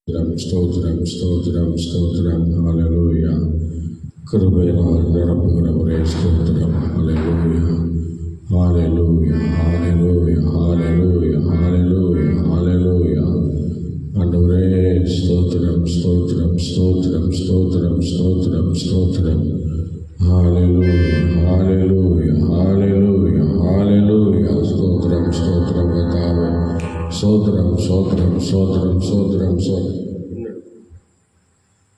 ஸ்தோத்திரம் ஸ்தோத்திரம் ஸ்தோத்திரம் ஹல்லேலூயா. கிருபையினால் நிரப்புகிறவரே ஸ்தோத்திரம். ஹல்லேலூயா ஹல்லேலூயா ஹல்லேலூயா ஹல்லேலூயா ஹல்லேலூயா ஹல்லேலூயா. ஆண்டவரே ஸ்தோத்திரம் ஸ்தோத்திரம் ஸ்தோத்திரம் ஸ்தோத்திரம் ஸ்தோத்திரம் ஸ்தோத்திரம். ஹல்லேலூயா ஹல்லேலூயா ஹல்லேலூயா ஹல்லேலூயா. ஸ்தோத்திரம் ஸ்தோத்திரம் கர்த்தாவே. சோதரம் சோதரம் சோதரம் சோதரம் சோதரம்.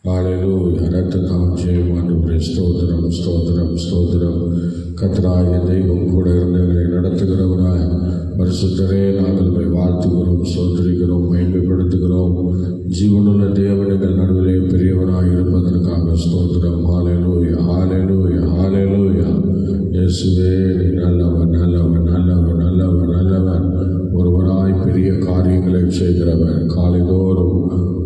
ஹல்லேலூயா. இரத்ததாம் ஜெயமானவரே ஸ்தோத்திரம் ஸ்தோத்திரம் ஸ்தோத்திரம். கர்த்தராகிய தெய்வம் கூட இருந்து எங்களை நடத்துகிறவராய் பரிசுத்தரே நாங்கள் உம்மை வாழ்த்துகிறோம், சோதரிக்கிறோம், மகிமைப்படுத்துகிறோம். ஜீவனுள்ள தேவனுங்கள் நடுவிலே பெரியவனாய் இருப்பதற்காக ஸ்தோத்திரம். ஹல்லேலூயா ஹல்லேலூயா ஹல்லேலூயா. இயேசுவே நீ நல்லவன் நல்லவன் நல்லவன் நல்லவன் நல்லவன். ஒருவராய் பெரிய காரியங்களை செய்கிறவன். காலைதோறும்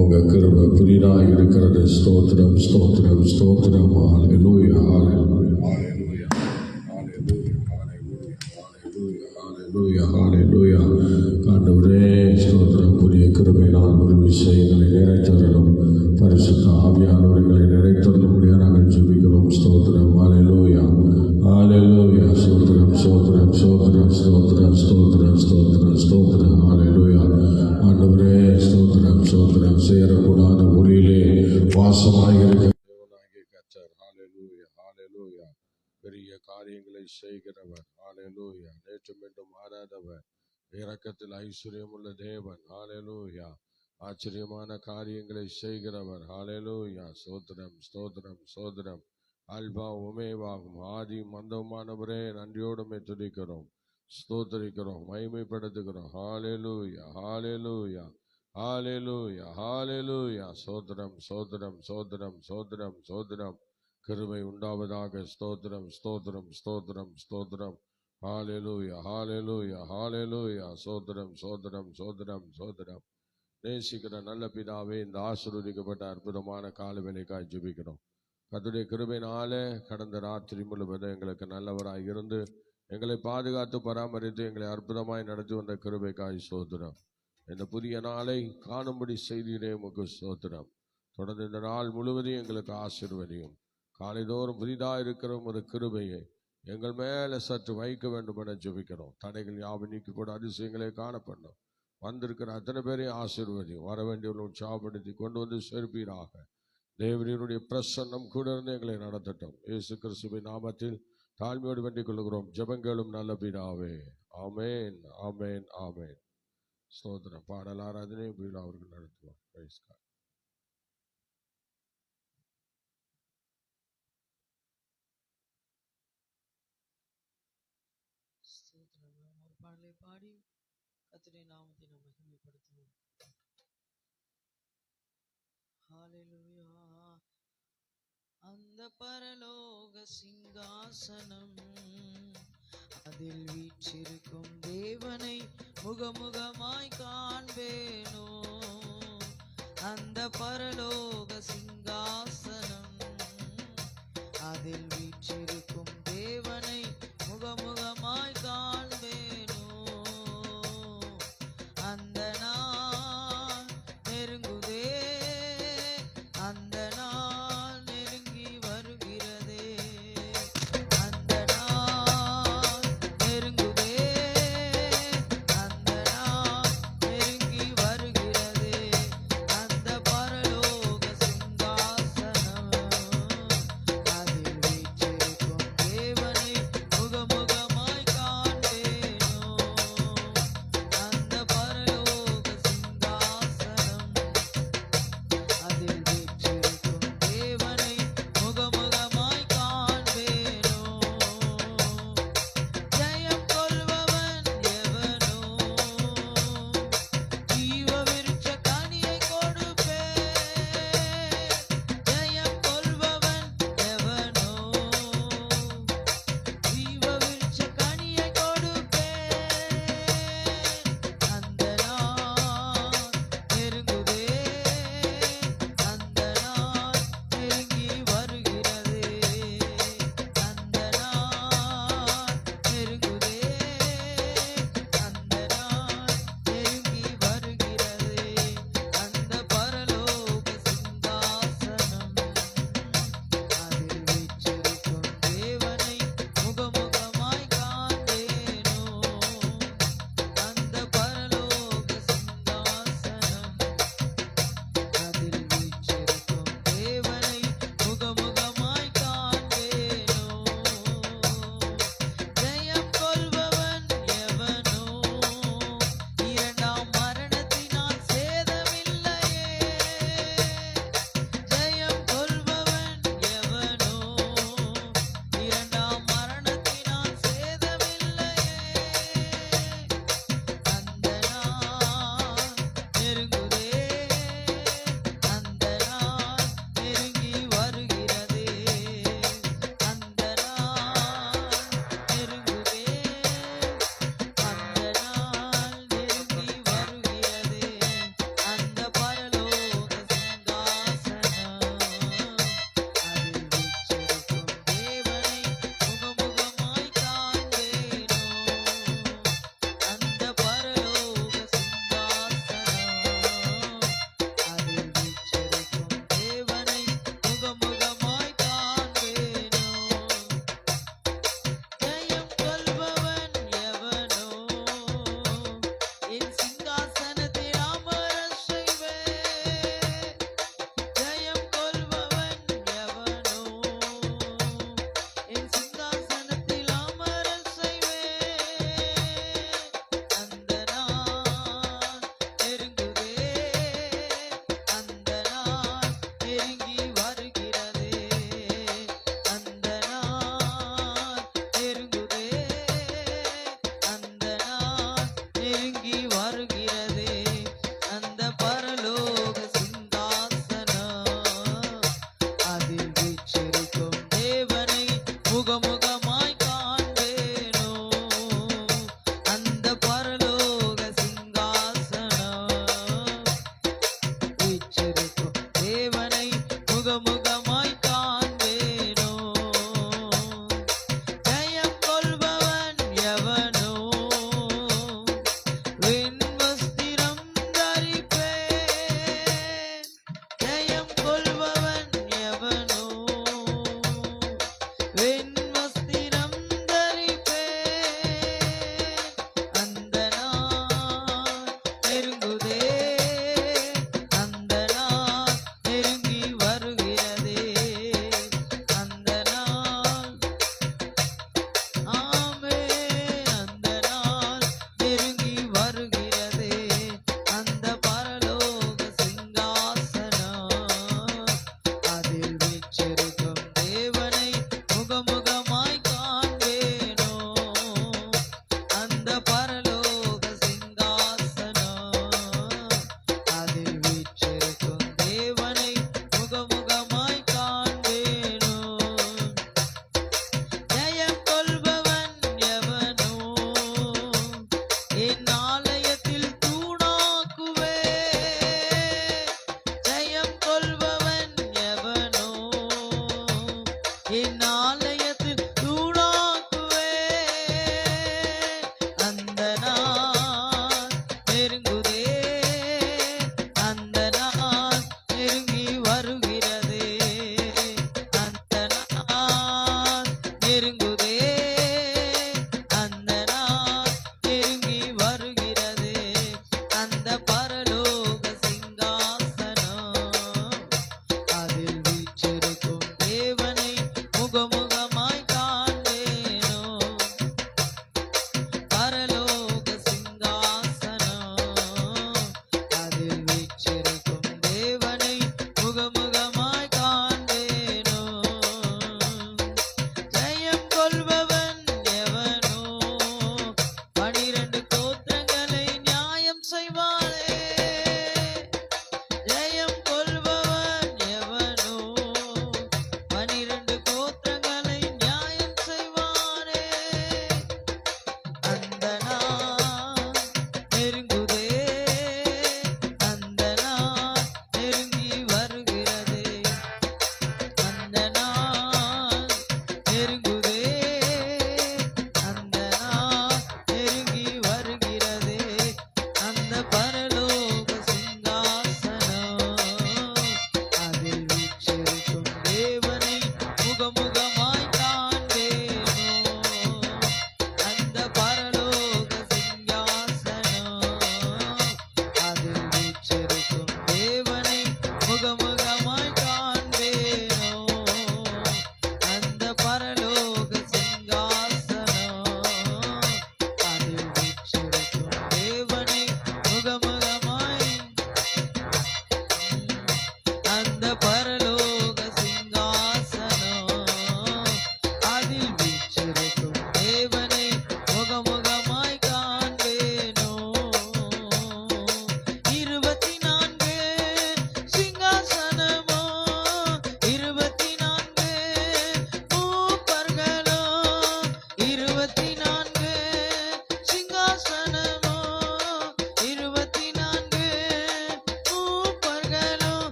உங்க கிருபை புதிதாய் இருக்கிறது. ஸ்தோத்திரம் ஸ்தோத்திரம் ஸ்தோத்திரம். ஹல்லேலூயா ஹல்லேலூயா ஹல்லேலூயா ஹல்லேலூயா ஹல்லேலூயா. ஆண்டவரே ஸ்தோத்திரம். புதிய கிருபையினால் ஒரு விஷயங்களை நிறைத்தரணும். பரிசுத்த ஆவியானவர்களை நிறைத்தருளும்படியாக நாங்கள் ஜெபிக்கிறோம். ஸ்தோத்திரம். ஹல்லேலூயா ஹல்லேலூயா. ஸ்தோத்திரம் ஸ்தோத்திரம் ஸ்தோத்திரம் ஸ்தோத்திரம் ஸ்தோத்திரம் ஸ்தோத்திரம் ஸ்தோத்திரம். ஹல்லேலூயா. ஆண்டவரே ஸ்தோத்திரம் ஸ்தோத்திரம். சேரக்கூடாத ஒளியிலே வாசமாயிருக்கிற தேவனாகிய கர்த்தர். ஹல்லேலூயா ஹல்லேலூயா. பெரிய காரியங்களை செய்கிறவர். ஹல்லேலூயா. நேற்றும் மீண்டும் மாறாதவர். இரக்கத்தில் ஐஸ்வர்யமுள்ள தேவன். ஹல்லேலூயா. ஆச்சரியமான காரியங்களை செய்கிறவர். ஹல்லேலூயா. ஸ்தோத்திரம் ஸ்தோத்திரம் ஸ்தோத்திரம். அல்பா உமேவாகும் ஆதி மந்தமானவரே நன்றியோடுமே துதிக்கிறோம், ஸ்தோத்திரிக்கிறோம், மகிமைப்படுத்துகிறோம். ஹல்லேலூயா ஹல்லேலூயா ஹல்லேலூயா ஹல்லேலூயா. ஸ்தோத்திரம் ஸ்தோத்திரம் ஸ்தோத்திரம் ஸ்தோத்திரம் ஸ்தோத்திரம். கிருபை உண்டாவதாக. ஸ்தோத்திரம் ஸ்தோத்திரம் ஸ்தோத்திரம் ஸ்தோத்திரம். ஹல்லேலூயா ஹல்லேலூயா ஹல்லேலூயா. ஸ்தோத்திரம் ஸ்தோத்திரம் ஸ்தோத்திரம் ஸ்தோத்திரம். நேசிக்கிற நல்ல பிதாவே, இந்த ஆசீர்வதிக்கப்பட்ட அற்புதமான கால வேளைக்காய் ஜெபிக்கிறோம். கர்த்தருடைய கிருபையினாலே கடந்த ராத்திரி முழுவதும் எங்களுக்கு நல்லவராய் இருந்து எங்களை பாதுகாத்து பராமரித்து எங்களை அற்புதமாய் நடத்தி வந்த கிருபைக்காய் ஸ்தோத்திரம். இந்த புதிய நாளை காணும்படி செய்தீரே உமக்கு ஸ்தோத்திரம். தொடர்ந்து இந்த நாள் முழுவதும் எங்களுக்கு ஆசீர்வதியும். காலைதோறும் புதிதாக இருக்கிற ஒரு கிருபையை எங்கள் மேலே சற்று வைக்க வேண்டும் என ஜெபிக்கிறோம். தடைகள் யாவும் நீக்கி கூட அதிசயங்களை காணப்படணும். வந்திருக்கிற அத்தனை பேரையும் ஆசீர்வதியும். வர வேண்டியவர்கள் உற்சாகப்படுத்தி கொண்டு வந்து சேர்ப்பீராக. தேவனுடைய பிரசன்னம் கூட இருந்து எங்களை நடத்தட்டும். இயேசு கிறிஸ்துவின் நாமத்தில் தாழ்மையோடு வேண்டிக் கொள்கிறோம். ஜெபங்களும் நல்ல பிதாவே. ஆமேன் ஆமேன் ஆமேன். ஸ்தோத்திரம். பாடல் ஆராதனை அவர்கள் நடத்துவார். Praise God. ஒரு பாடலை பாடி கர்த்தருடைய நாமத்தை நாம் மகிமைப்படுத்துவோம். ஹல்லேலூயா. அந்த பரலோக சிங்காசனம் அதில் வீற்றிருக்கும் தேவனை முகமுகமாய் காண்பேனோ. அந்த பரலோக சிங்காசனம் அதில் வீற்றிருக்கும் தேவனை முகமுகமாய் காண்பேனோ. அந்த நாள் நெருங்குதே, அந்த நாள் நெருங்கி வருகிறதே. அந்த நாள் நெருங்குதே, அந்த நாள் நெருங்கி வருகிறதே. அந்த பரலோக சிங்காசனம்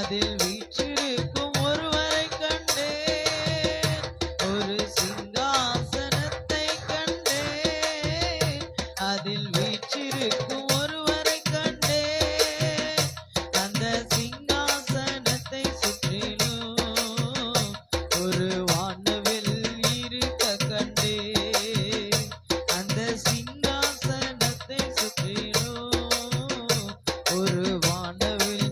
அதில் வீற்றிருக்கும் ஒருவரை கண்டேன், ஒரு சிங்காசனத்தை கண்டேன், அதில் வீற்றிருக்கும் ஒருவரை கண்டேன், அந்த சிங்காசனத்தை சுற்றிலும் ஒரு வானவில் இருக்க கண்டேன், அந்த சிங்காசனத்தை சுற்றிலும் ஒரு வானவில்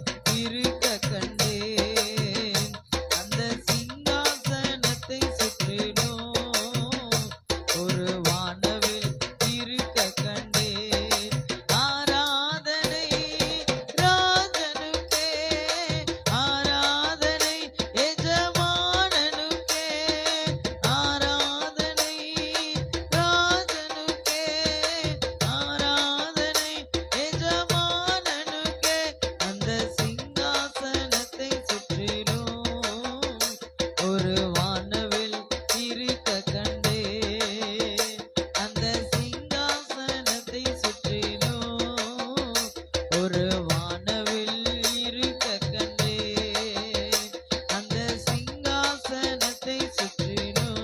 இருக்க கண்டேன், அந்த சிங்காசனத்தை சுற்றிலும் ஒரு வானவில் இருக்க கண்டேன். ஆராதனை ராஜனுக்கே, ஆராதனை எஜமானனுக்கே, ஆராதனை ராஜனுக்கே, ஆராதனை எஜமானனுக்கே, அந்த சிங்காசனத்தை சுற்றிலும் ஒரு வானவில் இருக்க கண்டேன், அந்த சிங்காசனத்தை சுற்றிலும் ஒரு வானவில் இருக்க கண்டேன், அந்த சிங்காசனத்தை சுற்றிலும்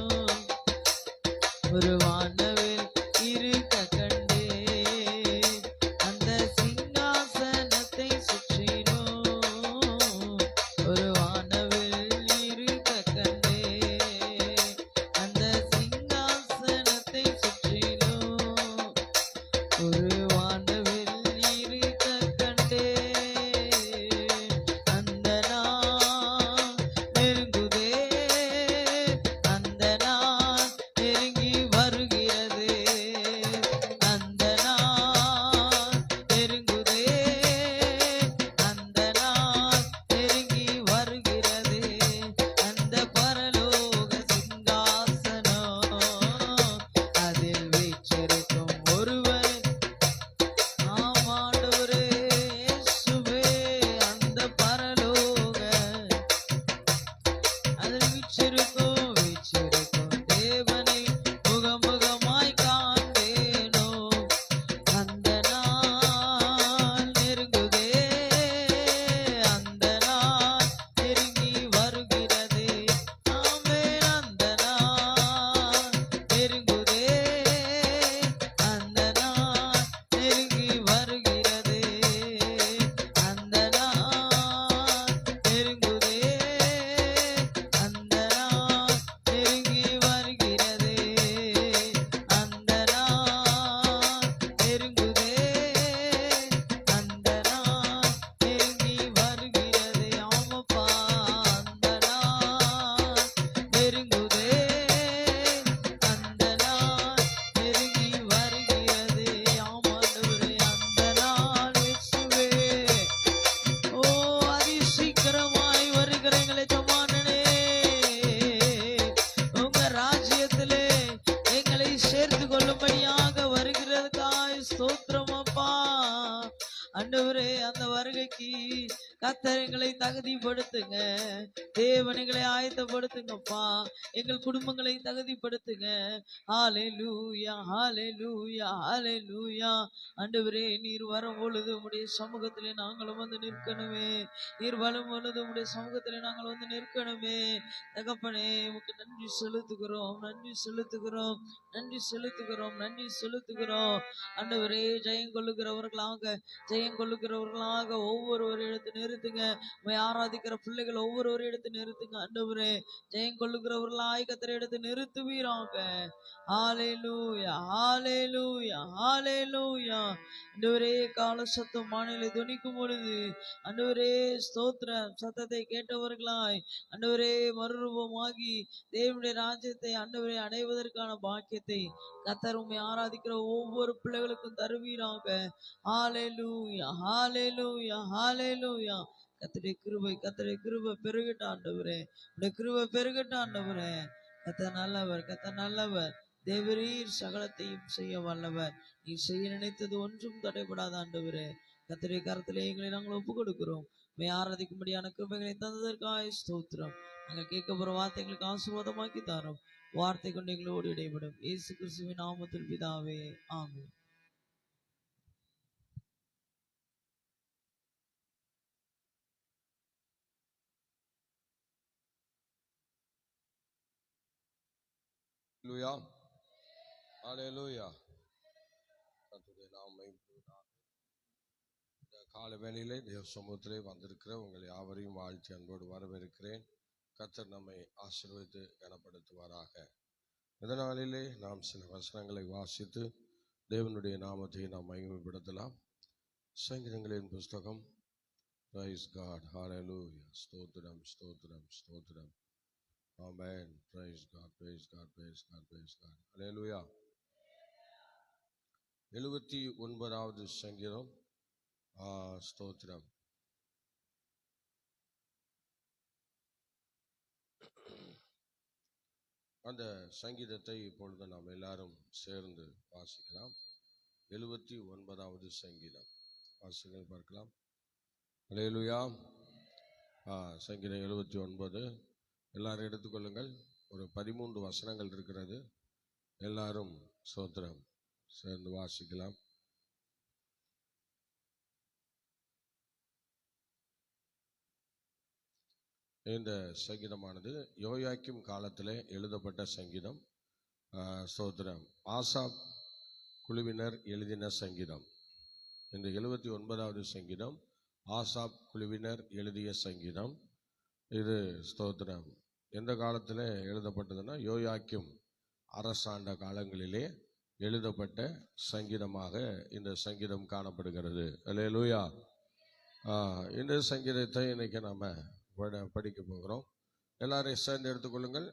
ஒரு வானவில் இருக்க கண்டேன், அந்த சிங்காசனத்தை சுற்றிலும் ஒரு வானவில் இருக்க கண்டேன், அந்த சிங்காசனத்தை சுற்றிலும் ஒரு வானவில் இருக்க கண்டேன். அந்த நாள் நெருங்குதே, அந்த நாள் நெருங்கி வருகிறதே, அந்த நாள் நெருங்குதே, அந்த நாள் நெருங்கி வருகிறதே, அந்த பரலோக சிங்காசனம் அதில் வீற்றிருக்கும் ஒருவர், ஆமாண்டவரே இயேசுவே, அந்த பரலோக அதில் வீற்றிருக்கும் தேவனை முகமுகமாய் காண்பேனோ, அந்த நாள் நெருங்குதே, அந்த நாள் நெருங்கி வருகிறதே, ஆமென், அந்த நாள் நெருங்குதே, அந்த நாள் நெருங்கி வருகிறதே, அந்த நாள் நெருங்குதே, அந்த நாள் நெருங்கி வருகிறதே, அந்த நாள் நெருங்குதே, அந்த நாள் நெருங்கி வருகிறதே, ஆமப்பா, அந்த நாள் நெருங்குதே, அந்த நாள் நெருங்கி வருகிறதே, ஆமாண்டவரே, அந்த நாள் இயேசுவே. ஓ, அதிசீக்கிரமாய் வருகிற எங்கள் எஜமானனே, உங்க ராஜ்யத்திலே எங்களை சேர்த்து கொள்ளும்படியாக வருகிறதுக்காய் ஸ்தோத்திரம் அப்பா. ஆண்டவரே, அந்த வருகைக்கு கர்த்தர் எங்களை தகுதிப்படுத்துங்க, தேவன் எங்களை ஆயத்தப்படுத்துங்கப்பா, எங்கள் குடும்பங்களை தகுதிப்படுத்துங்க. ஹalleluya, ஹalleluya, ஹalleluya. ஆண்டவரே, நீர் வரும் பொழுது உம்முடைய சமூகத்திலே நாங்களும் வந்து நிற்கணுமே, நீர் வரும் பொழுது உம்முடைய சமூகத்திலே நாங்கள் வந்து நிற்கணுமே. தகப்பனே, உமக்கு நன்றி செலுத்துகிறோம், நன்றி செலுத்துகிறோம், நன்றி செலுத்துகிறோம், நன்றி செலுத்துகிறோம். ஆண்டவரே, ஜெயம் கொள்ளுகிறவர்களாக, ஜெயம் கொள்ளுகிறவர்களாக ஒவ்வொருவரை எடுத்து நிறுத்துங்க. உம்மை ஆராதிக்கிற பிள்ளைகள் ஒவ்வொருவரை எடுத்து நிறுத்துங்க. ஆண்டவரே, ஜெயம் கொள்ளுகிறவர்களாய் கர்த்தரை எடுத்து நிறுத்துவீராக. ஹalleluya, ஹalleluya, ஹalleluya. ஆண்டவரே, கால சத்தம் வானிலை துணிக்கும் பொழுது ஆண்டவரே ஸ்தோத்திர சத்தத்தை கேட்டவர்களாய் ஆண்டவரே மறுரூபமாகி தேவனுடைய ராஜ்யத்தை ஆண்டவரே அடைவதற்கான பாக்கியத்தை கர்த்தர் உம்மை ஆராதிக்கிற ஒவ்வொரு பிள்ளைகளுக்கும் தருவீராக. ஹalleluya, ஹalleluya, ஹalleluya. கர்த்தருடைய கிருபை பெருகட்டும் ஆண்டவரே, உடைய கிருபை பெருகட்டும் ஆண்டவரே. கர்த்தர் நல்லவர், கர்த்தர் நல்லவர். தேவரீர் சகலத்தையும் செய்ய வல்லவர். நீ செய்ய நினைத்தது ஒன்றும் தடைபடாத ஆண்டவரே. கர்த்தருடைய கரத்திலே எங்களை நாங்கள் ஒப்புக் கொடுக்கிறோம். உம்மை ஆராதிக்கும்படியான கிருபைகளை தந்ததற்காக ஸ்தோத்திரம். நாங்கள் கேட்க போற வார்த்தைகளுக்கு ஆசீர்வாதமாக்கி தாரோம். வார்த்தை கொண்டு எங்களோடு இடைபடும். இயேசு கிறிஸ்துவின் நாமத்தில் பிதாவே, ஆமென். ஹalleluya ஹalleluya. கர்த்தருடைய நாமம் மகிமைப்படுவதாக. இந்த கால வேளையிலே தேவ சமூகத்திலே வந்திருக்கிற உங்களை யாவரையும் வாழ்த்தி அன்போடு வரவேற்கிறேன். கர்த்தர் நம்மை ஆசீர்வதித்து கனப்படுத்துவாராக. இந்த நாளிலே நாம் சில வசனங்களை வாசித்து தேவனுடைய நாமத்தை நாம் மகிமைப்படுத்தலாம். சங்கீதங்களின் புஸ்தகம். Praise God. Hallelujah. ஸ்தோத்திரம் ஸ்தோத்திரம் ஸ்தோத்திரம். Amen. Praise God. Praise God. Praise God. Praise God. Hallelujah. 79வது சங்கீதம். ஸ்தோத்திரம். அந்த சங்கீதத்தை இப்பொழுது நாம் எல்லாரும் சேர்ந்து வாசிக்கலாம். 79வது சங்கீதம் வாசிகள் பார்க்கலாம். ஹல்லேலூயா. சங்கீதம் 79 எல்லாரும் எடுத்துக்கொள்ளுங்கள். ஒரு 13 வசனங்கள் இருக்கிறது. எல்லாரும் ஸ்தோத்திரம் சேர்ந்து வாசிக்கலாம். இந்த சங்கீதமானது யோயாக்கிம் காலத்திலே எழுதப்பட்ட சங்கீதம். ஸ்தோத்திரம். ஆசாப் குழுவினர் எழுதின சங்கீதம். இந்த 79வது சங்கீதம் ஆசாப் குழுவினர் எழுதிய சங்கீதம். இது ஸ்தோத்திரம் எந்த காலத்தில் எழுதப்பட்டதுன்னா யோயாக்கிம் அரசாண்ட காலங்களிலே எழுதப்பட்ட சங்கீதமாக இந்த சங்கீதம் காணப்படுகிறது. அல்லேலூயா. இந்த சங்கீதத்தை இன்னைக்கு நாம படிக்க போகிறோம். எல்லாரும் சேர்ந்து எடுத்துக்கொள்ளுங்கள்.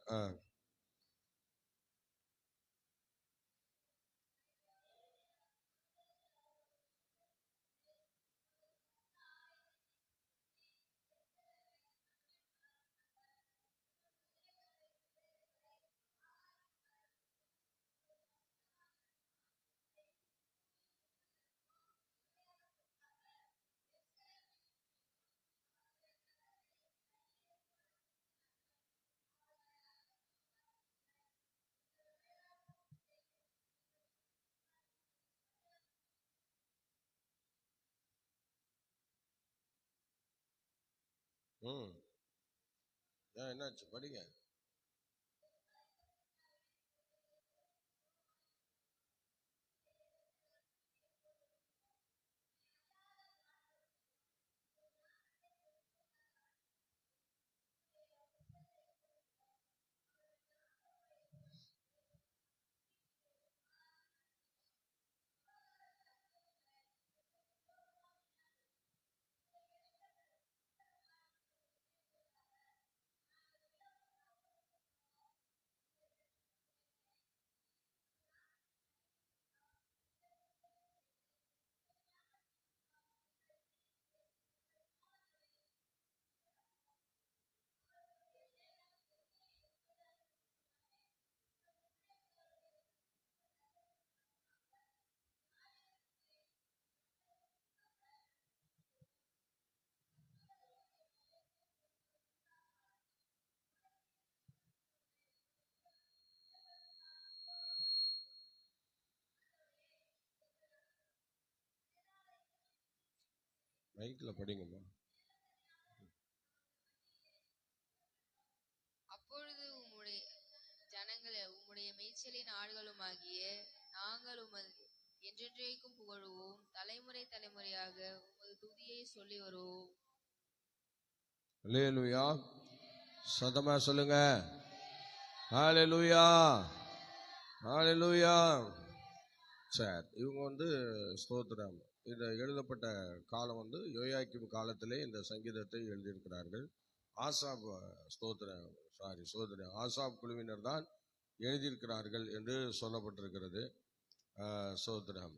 என்னாச்சு படிங்க. மைக்ல படிங்கம்மா. அப்பொழுது உம்முடைய ஜனங்களே உம்முடைய மேய்ச்சலின் ஆடுகளுமாகிய நாங்கள் உமது என்றென்றைக்கும் புகழுவோம். தலைமுறை தலைமுறையாக உமது துதியை சொல்லி வருவோம். அல்லேலூயா. சத்தமா சொல்லுங்க. ஹல்லேலூயா ஹல்லேலூயா. சரி, இவங்க ஸ்தோத்திரம் இந்த எழுதப்பட்ட காலம் யோயாக்கிம் காலத்திலே இந்த சங்கீதத்தை எழுதியிருக்கிறார்கள். ஆசாப் ஸ்தோத்திரம் ஆசாப் குழுவினர் தான் எழுதியிருக்கிறார்கள் என்று சொல்லப்பட்டிருக்கிறது. ஸ்தோத்திரம்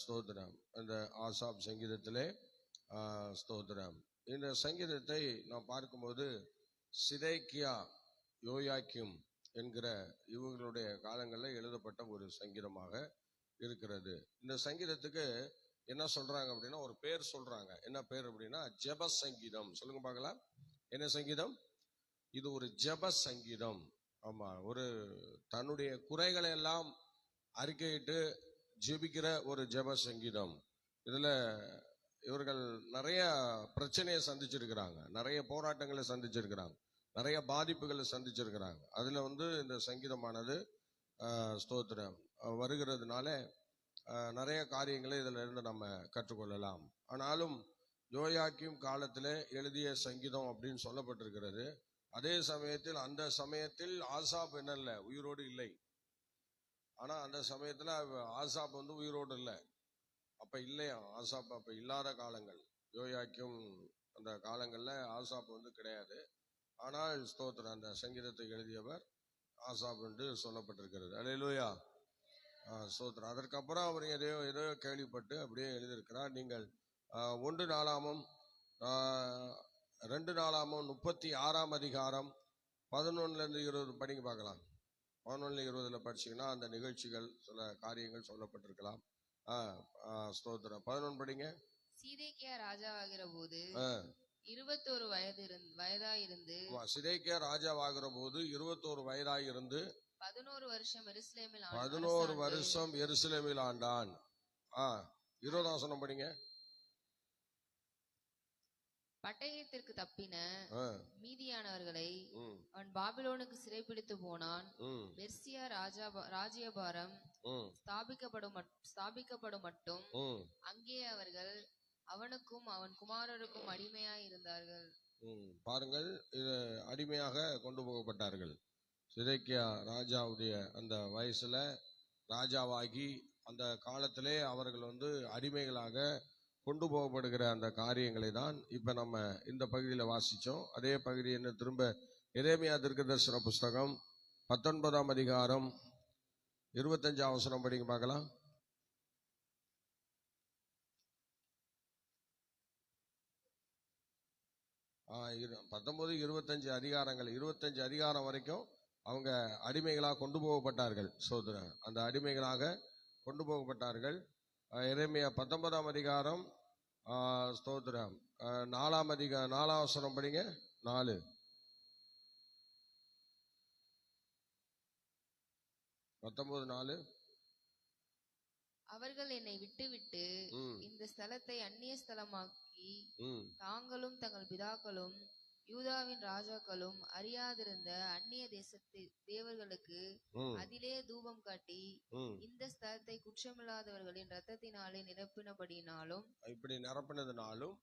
ஸ்தோத்திரம் இந்த ஆசாப் சங்கீதத்திலே ஸ்தோத்திரம் இந்த சங்கீதத்தை நாம் பார்க்கும்போது சிதேக்கியா யோயாக்கிம் என்கிற இவங்களுடைய காலங்களில் எழுதப்பட்ட ஒரு சங்கீதமாக இருக்கிறது. இந்த சங்கீதத்துக்கு என்ன சொல்றாங்க அப்படின்னா ஒரு பேர் சொல்றாங்க. என்ன பேர் அப்படின்னா ஜெப சங்கீதம். சொல்லுங்க பார்க்கலாம். என்ன சங்கீதம் இது? ஒரு ஜெப சங்கீதம். ஆமா, ஒரு தன்னுடைய குறைகளை எல்லாம் அறிக்கையிட்டு ஜெபிக்கிற ஒரு ஜெப சங்கீதம். இதுல இவர்கள் நிறைய பிரச்சனையை சந்திச்சிருக்கிறாங்க, நிறைய போராட்டங்களை சந்திச்சிருக்கிறாங்க. நிறைய பாதிப்புகளை சந்திச்சிருக்கிறாங்க. அதுல இந்த சங்கீதமானது ஸ்தோத்திரம் வருகிறதுனால நிறைய காரியங்களை இதுல இருந்து நம்ம கற்றுக்கொள்ளலாம். ஆனாலும் யோயாக்கீம் காலத்திலே எழுதிய சங்கீதம் அப்படின்னு சொல்லப்பட்டிருக்கிறது. அதே சமயத்தில் அந்த சமயத்தில் ஆசாப் என்ன இல்லை, உயிரோடு இல்லை. ஆனா அந்த சமயத்துல ஆசாப் உயிரோடு இல்லை. அப்ப இல்லையா ஆசாப், அப்ப இல்லாத காலங்கள் யோயாக்கீம் அந்த காலங்கள்ல ஆசாப் கிடையாது. ஆனால் ஸ்தோத்திரம் அந்த சங்கீதத்தை எழுதியவர் ஆசாப் என்று சொல்லப்பட்டிருக்கிறது. அல்லேலூயா, ஸ்தோத்திரம். அதற்கப்புறம் அவர் எதையோ கேள்விப்பட்டு அப்படியே எழுதியிருக்கிறார். நீங்கள் 1 நாளாகமம் 2 நாளாகமம் 36ஆம் அதிகாரம் 11-20 படிங்க பார்க்கலாம். 11-20 படிச்சீங்கன்னா அந்த நிகழ்ச்சிகள் சில காரியங்கள் சொல்லப்பட்டிருக்கலாம். ஸ்தோத்திரம். 11 படிங்க. சீதேக்கியா ராஜாவாகிற போது 21 வயதாயிருந்து சிதேக்கியா ராஜாவாகிற போது 21 வயதாயிருந்து 11 வருஷம் எருசலேமில் 11 வருஷம் எருசலேமில் ஆண்டான். 20ஆம் வசனம் படிங்க. பட்டயத்திற்கு தப்பின மீதியானவர்களை அவன் பாபிலோனுக்கு சிறைப்பிடித்து போனான். பெர்சியா ராஜ்யபாரம் ஸ்தாபிக்கப்படும் மட்டும் அங்கே அவர்கள் அவனுக்கும் அவன் குமாரருக்கும் அடிமையாய் இருந்தார்கள். பாருங்கள், இது அடிமையாக கொண்டு போகப்பட்டார்கள். சிதேக்கியா ராஜாவுடைய அந்த வயசுல ராஜாவாகி அந்த காலத்திலே அவர்கள் அடிமைகளாக கொண்டு போகப்படுகிற அந்த காரியங்களை தான் இப்ப நம்ம இந்த பகுதியில் வாசிச்சோம். அதே பகுதி என்ன திரும்ப எரேமியா தீர்க்கதரிசன புஸ்தகம் 19ஆம் அதிகாரம் 25ஆம் வசனம் படிங்க பார்க்கலாம். 19, 25 அதிகாரங்கள், 25 அதிகாரம் வரைக்கும் அவங்க அடிமைகளாக கொண்டு போகப்பட்டார்கள். சோதரன் அந்த அடிமைகளாக கொண்டு போகப்பட்டார்கள். எரேமியா 19ஆம் அதிகாரம் ஸ்தோத்திரம் 4ஆம் வசனம் படிங்க. 4 19:4 அவர்கள் என்னை விட்டுவிட்டு இந்த ஸ்தலத்தை அந்நிய ஸ்தலமாக்கி தாங்களும் தங்கள் பிதாக்களும் யூதாவின் ராஜாக்களும் அறியாதிருந்த அந்நிய தேசத்து தேவர்களுக்கு அதிலே தூபம் காட்டி இந்த ஸ்தலத்தை குற்றமில்லாதவர்களின் இரத்தத்தினாலே நிரப்பினபடினாலும் இப்படி நிரப்பினதுனாலும்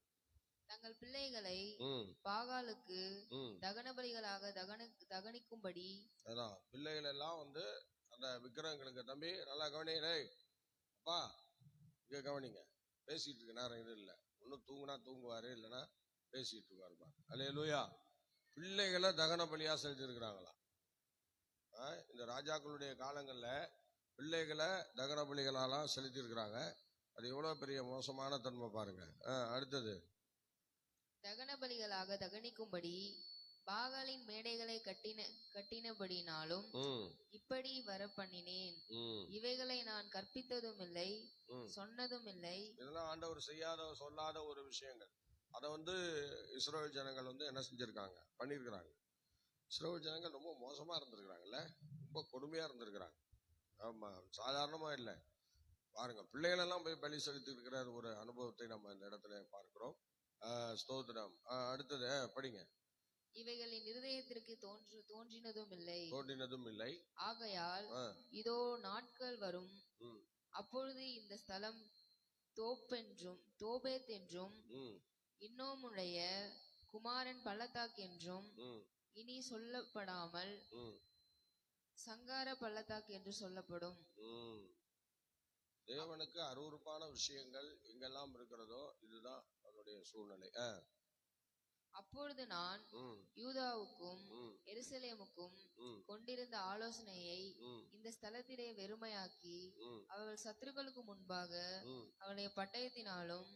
தங்கள் பிள்ளைகளை பாகாலுக்கு தகன பலிகளாக தகனிக்கும்படி அதான் பிள்ளைகள் எல்லாம் அந்த விக்கிரகங்களுக்கு தம்பி நல்லா கவனிங்க, அப்பா இங்க கவனிங்க, பேசிட்டு இருக்க நேரம் இது இல்லை. ஒன்னும் தூங்குனா தூங்குவாரு, இல்லைன்னா பேசிட்டு இருக்காருப்பா. அல்லேலூயா. பிள்ளைகளை தகன பலியா செலுத்திருக்கிறாங்களா? இந்த ராஜாக்களுடைய காலங்கள்ல பிள்ளைகளை தகன பலிகளாலாம் செலுத்தி இருக்கிறாங்க. அது எவ்வளவு பெரிய மோசமான தன்மை பாருங்க. அடுத்தது தகன பலிகளாக தகனிக்கும்படி பாகாலின் மேடைகளை கட்டினபடினாலும் இப்படி வர பண்ணினேன். இவைகளை நான் கற்பித்ததும் இல்லை, சொன்னதும் இல்லை. இதெல்லாம் ஆண்டவர் செய்யாத சொல்லாத ஒரு விஷயங்கள். அதை இஸ்ரவேல் ஜனங்கள் என்ன செஞ்சிருக்காங்க, பண்ணிருக்கிறாங்க. இஸ்ரவேல் ஜனங்கள் ரொம்ப மோசமா இருந்திருக்கிறாங்கல்ல, ரொம்ப கொடுமையா இருந்திருக்கிறாங்க. ஆமா, சாதாரணமா இல்லை. பாருங்க, பிள்ளைகள் எல்லாம் போய் பலி செலுத்தி இருக்கிற ஒரு அனுபவத்தை நம்ம இந்த இடத்துல பார்க்கிறோம். ஸ்தோத்திரம். அடுத்தது படிங்க. இவைகளின் இருதயத்திற்கு தோன்றினதும் இல்லை. ஆகையால் இதோ நாட்கள் வரும், அப்பொழுது இந்த ஸ்தலம் தோபேத் என்றும் இன்னோமுடைய குமாரன் பள்ளத்தாக் என்றும் இனி சொல்லப்படாமல் சங்கார பள்ளத்தாக் என்று சொல்லப்படும். தேவனுக்கு அருவருப்பான விஷயங்கள் எங்கெல்லாம் இருக்கிறதோ இதுதான் அதனுடைய சூழ்நிலை. அப்பொழுது நான் யூதாவுக்கும் எருசலேமுக்கும் கொண்டிருந்த ஆலோசனையை இந்த ஸ்தலத்திலே வெறுமையாக்கி அவர்கள் சத்துருக்களுக்கு முன்பாக அவருடைய பட்டயத்தினாலும்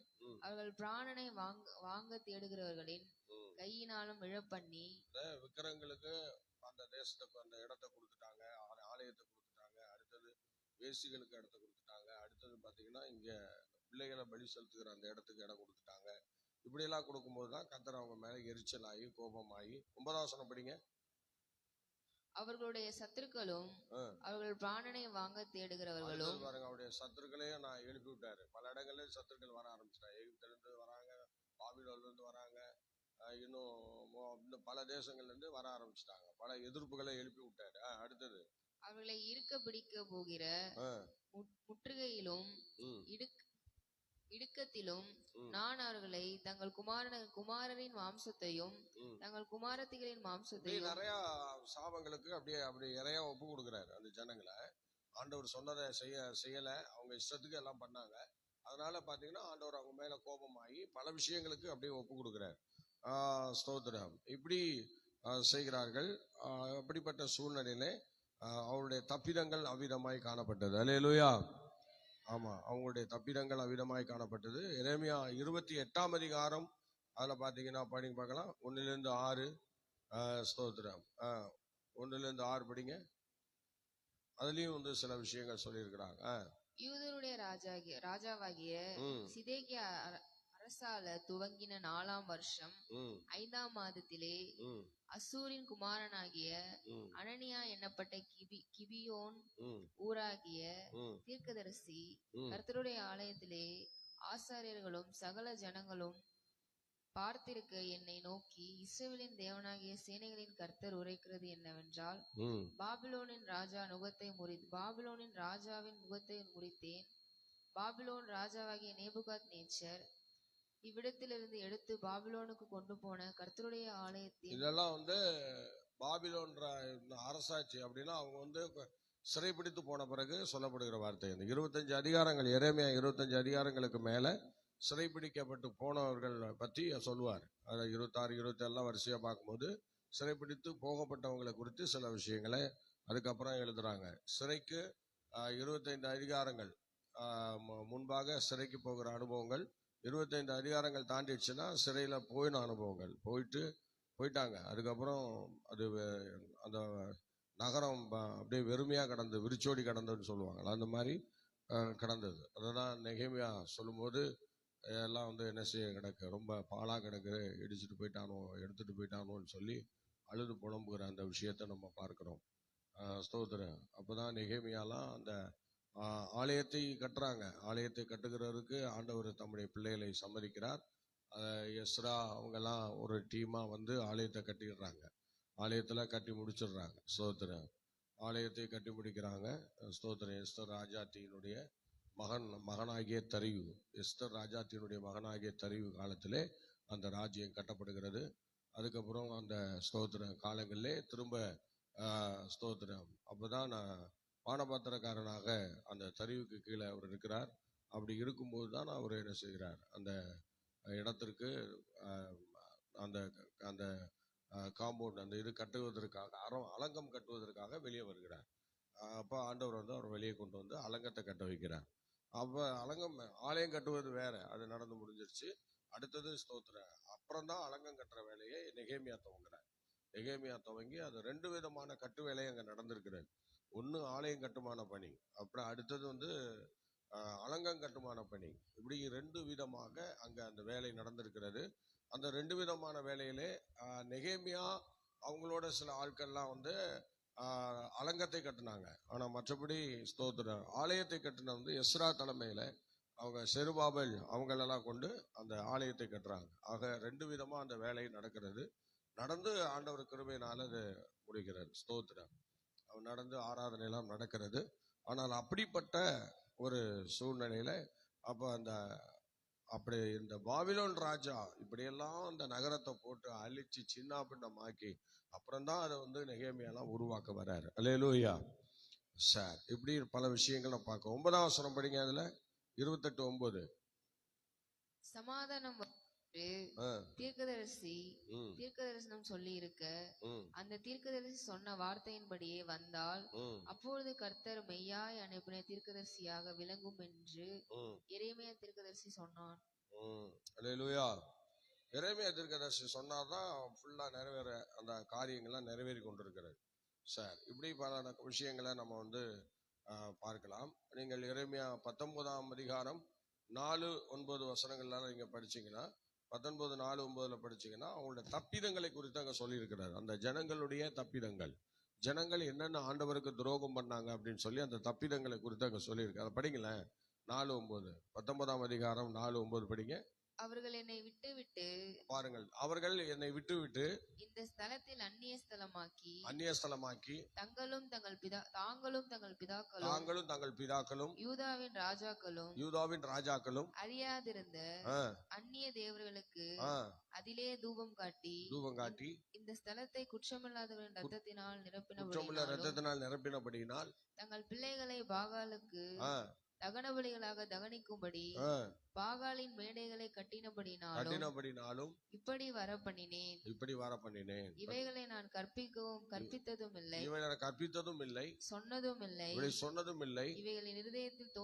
அவர்கள் பிராணனை வாங்க தேடுகிறவர்களின் கையினாலும் விழப்பண்ணி விக்கிரகங்களுக்கு அந்த தேசத்துக்கு அந்த இடத்தை கொடுத்துட்டாங்க, ஆலயத்தை கொடுத்துட்டாங்க. அடுத்தது வேசிகளுக்கு இடத்தை கொடுத்துட்டாங்க. அடுத்தது பாத்தீங்கன்னா இங்க பிள்ளைகளை பலி செலுத்துகிற அந்த இடத்துக்கு இடம் கொடுத்துட்டாங்க. இப்படி எல்லாம் கொடுக்கும்போதுதான் கர்த்தர் அவங்க மேல எரிச்சலாகி கோபமாகி. 9ஆம் வசனம் படிங்க. அவர்களுடைய சத்துருக்களும் அவர்கள் பிராணனை வாங்க தேடுகிறவர்களும் பாருங்க, அவருடைய சத்துருக்களையும் நான் எழுப்பி விட்டாரு. பல இடங்கள்ல சத்துருக்கள் வர ஆரம்பிச்சிட்டாங்க. எகிப்திலிருந்து வராங்க, பாபிலோன்ல இருந்து வராங்க, இன்னும் பல தேசங்கள்ல இருந்து வர ஆரம்பிச்சிட்டாங்க. பல எதிர்ப்புகளை எழுப்பி விட்டாரு. அடுத்தது அவர்களை இருக்க பிடிக்க போகிற முற்றுகையிலும் இடுக்கத்திலும் நான் அவர்களை தங்கள் குமாரரின் மாம்சத்தையும் தங்கள் குமாரத்திகளின் மாம்சத்தையும் நிறைய சாபங்களுக்கு அப்படி இறையா ஒப்பு கொடுக்குறாரு. அந்த ஜனங்களை ஆண்டவர் சொன்னதை செய்யல, அவங்க இஷ்டத்துக்கு எல்லாம் பண்ணாங்க. அதனால பாத்தீங்கன்னா ஆண்டவர் அவங்க மேல கோபமாகி பல விஷயங்களுக்கு அப்படியே ஒப்பு கொடுக்குறாரு. ஸ்தோத்திரம். இப்படி செய்கிறார்கள். அப்படிப்பட்ட சூழ்நிலையிலே அவருடைய தப்பிதங்கள் அவ்விதமாய் காணப்பட்டது. அல்லேலூயா. ஆமா, அவங்களுடைய தப்பிதங்கள் அவ்விதமாய் காணப்பட்டது. எரேமியா 28ஆம் அதிகாரம் அதுல பாத்தீங்கன்னா படிங்க பார்க்கலாம். 1-6. ஸ்தோத்திரம். 1-6 படிங்க. அதுலயும் சில விஷயங்கள் சொல்லியிருக்கிறாங்க. யூதருடைய ராஜாவாகிய சிதேக்கியா அரசால துவங்கின 4ஆம் வருஷம் 5ஆம் மாதத்திலே அசூரின் குமாரனாகிய அனனியா என்னப்பட்ட கிபியோன் ஊராகிய தீர்க்கதரிசி கர்த்தருடைய ஆலயத்திலே ஆசாரியர்களும் சகல ஜனங்களும் பார்த்திருக்க என்னை நோக்கி, இஸ்ரவேலின் தேவனாகிய சேனைகளின் கர்த்தர் உரைக்கிறது என்னவென்றால், பாபிலோனின் ராஜாவின் முகத்தை முறித்தேன். பாபிலோன் ராஜாவாகிய நேபுகாத்நேச்சர் இவ்விடத்திலிருந்து எடுத்து பாபிலோனுக்கு கொண்டு போன கர்த்தருடைய ஆலயத்தில் இதெல்லாம் பாபிலோன் அரசாட்சி அப்படின்னா அவங்க சிறைப்பிடித்து போன பிறகு சொல்லப்படுகிற வார்த்தை. இந்த 25 அதிகாரங்கள், எரேமியா 25 அதிகாரங்களுக்கு மேல சிறைப்பிடிக்கப்பட்டு போனவர்கள் பற்றி சொல்லுவார். 26, 27 வரிசையா பார்க்கும்போது சிறைப்பிடித்து போகப்பட்டவங்களை குறித்து சில விஷயங்களை அதுக்கப்புறம் எழுதுறாங்க. சிறைக்கு 25 அதிகாரங்கள் முன்பாக சிறைக்கு போகிற அனுபவங்கள், 25 அதிகாரங்கள் தாண்டிடுச்சுன்னா சிறையில போயின அனுபவங்கள் போயிட்டாங்க. அதுக்கப்புறம் அது அந்த நகரம் அப்படியே வெறுமையா கடந்து விரிச்சோடி கடந்ததுன்னு சொல்லுவாங்க. அந்த மாதிரி கடந்தது. அததான் நெகேமியா சொல்லும்போது எல்லாம் என்ன செய்ய கிடக்கு, ரொம்ப பாலா கிடக்கு, இடிச்சுட்டு போயிட்டானோ எடுத்துட்டு போயிட்டானோன்னு சொல்லி அழுது புலம்புகிற அந்த விஷயத்த நம்ம பார்க்கிறோம். ஸ்தோத்திரம். அப்பதான் நெகேமியாலாம் அந்த ஆலயத்தை கட்டுறாங்க. ஆலயத்தை கட்டுகிறதுக்கு ஆண்டவர் தம்முடைய பிள்ளைகளை சம்மதிக்கிறார். எஸ்ரா அவங்கெல்லாம் ஒரு டீமா ஆலயத்தை கட்டிடுறாங்க. ஆலயத்துல கட்டி முடிச்சிடுறாங்க. ஸ்தோத்திரம். ஆலயத்தை கட்டி முடிக்கிறாங்க. ஸ்தோத்திரம். எஸ்தர் ராஜாத்தியினுடைய மகனாகிய தரிவு, எஸ்தர் ராஜாத்தினுடைய மகனாகிய தரிவு காலத்திலே அந்த ராஜ்யம் கட்டப்படுகிறது. அதுக்கப்புறம் அந்த ஸ்தோத்திர காலங்களிலே திரும்ப ஸ்தோத்திரம். அப்பதான் பானபாத்திரக்காரனாக அந்த தரிவுக்கு கீழே அவர் இருக்கிறார். அப்படி இருக்கும்போது தான் அவர் என்ன செய்கிறார், அந்த இடத்திற்கு அந்த அந்த காம்பவுண்ட் அந்த இது கட்டுவதற்காக அலங்கம் கட்டுவதற்காக வெளியே வருகிறார். அப்போ ஆண்டவர் அவர் வெளியே கொண்டு அலங்கத்தை கட்ட வைக்கிறார். அப்ப ஆலயம் கட்டுவது வேற, அது நடந்து முடிஞ்சிருச்சு. அடுத்தது ஸ்தோத்திரம். அப்புறம் தான் அலங்கம் கட்டுற வேலையை நெகேமியா துவங்குறார். நெகேமியா துவங்கி அது 2 விதமான கட்டு வேலை அங்க நடந்திருக்கிறது. ஒன்னு ஆலயம் கட்டுமான பணி, அப்புறம் அடுத்தது அலங்கம் கட்டுமான பணி. இப்படி 2 விதமாக அங்க அந்த வேலை நடந்திருக்கிறது. அந்த 2 விதமான வேலையிலே நெகேமியா அவங்களோட சில ஆட்கள்லாம் அலங்கத்தை கட்டினாங்க. ஆனா மற்றபடி ஸ்தோத்திரம் ஆலயத்தை கட்டின எஸ்ரா தலைமையில அவங்க செருபாபேல் அவங்களெல்லாம் கொண்டு அந்த ஆலயத்தை கட்டுறாங்க. ஆக 2 விதமா அந்த வேலை நடக்கிறது. நடந்து ஆண்டவர் கிருபையினால அது முடிகிறது. ஸ்தோத்திரம். அவன் நடந்து ஆராதனை எல்லாம் நடக்கிறது. ஆனால் அப்படிப்பட்ட ஒரு சூழ்நிலையில அப்படி இந்த பாபிலோன் ராஜா இப்படியெல்லாம் அந்த நகரத்தை போட்டு அழிச்சு சின்ன பின்னமாக்கி அப்புறம்தான் அதை நெகேமியாலாம் உருவாக்க வர்றாரு. அல்லேலூயா. சார், இப்படி பல விஷயங்களை பார்க்க 9ஆம் வசனம் படிங்க. அதுல 28:9 சமாதானம் தீர்க்கதரிசனம் சொல்லி இருக்க, அந்த தீர்க்கதரிசி சொன்ன வார்த்தையின்படியே வந்தால் அப்பொழுது கர்த்தர் மெய்யாய் அனுப்பின தீர்க்கதரிசியாக விளங்கும் என்று எரேமியா தீர்க்கதரிசி சொன்னான். அல்லேலூயா. எரேமியா தீர்க்கதரிசி சொன்னாதான் ஃபுல்லா நிறைவேற அந்த காரியங்கள்லாம் நிறைவேறி கொண்டிருக்கிறது. சார், இப்படி பல விஷயங்களை நம்ம பார்க்கலாம். நீங்கள் எரேமியா 19ஆம் அதிகாரம் 4-9 வசனங்கள்லாம் நீங்க படிச்சீங்கன்னா, 19:4-9 படிச்சீங்கன்னா அவங்களுடைய தப்பிதங்களை குறித்து அங்க சொல்லியிருக்கிறார். அந்த ஜனங்களுடைய தப்பிதங்கள், ஜனங்கள் என்னென்ன ஆண்டவருக்கு துரோகம் பண்ணாங்க அப்படின்னு சொல்லி அந்த தப்பிதங்களை குறித்து அங்க சொல்லியிருக்கு. அதை படிங்களேன். 4-9, 19ஆம் அதிகாரம் 4-9 படிங்க. அவர்கள் என்னை விட்டு பாருங்கள், அவர்கள் என்னை விட்டு இந்த ஸ்தலத்தில் அந்நிய ஸ்தலமாக்கி தாங்களும் தங்கள் பிதாக்களும் யூதாவின் ராஜாக்களும் அறியாதிருந்த அந்நிய தேவர்களுக்கு அதிலே தூபம் காட்டி இந்த ஸ்தலத்தை குற்றமில்லாதவரின் ரத்தத்தினால் நிரப்பினபடியினால் தங்கள் பிள்ளைகளை பாகாலுக்கு தகன பலிகளாக தகனிக்கும்படி பாகாலின் மேடைகளை கட்டினபடினாலும் இப்படி வர பண்ணினேன். இவைகளை நான் கற்பித்ததும் இல்லை, சொன்னதும் இல்லை, இவைகளின் இருதயத்தில்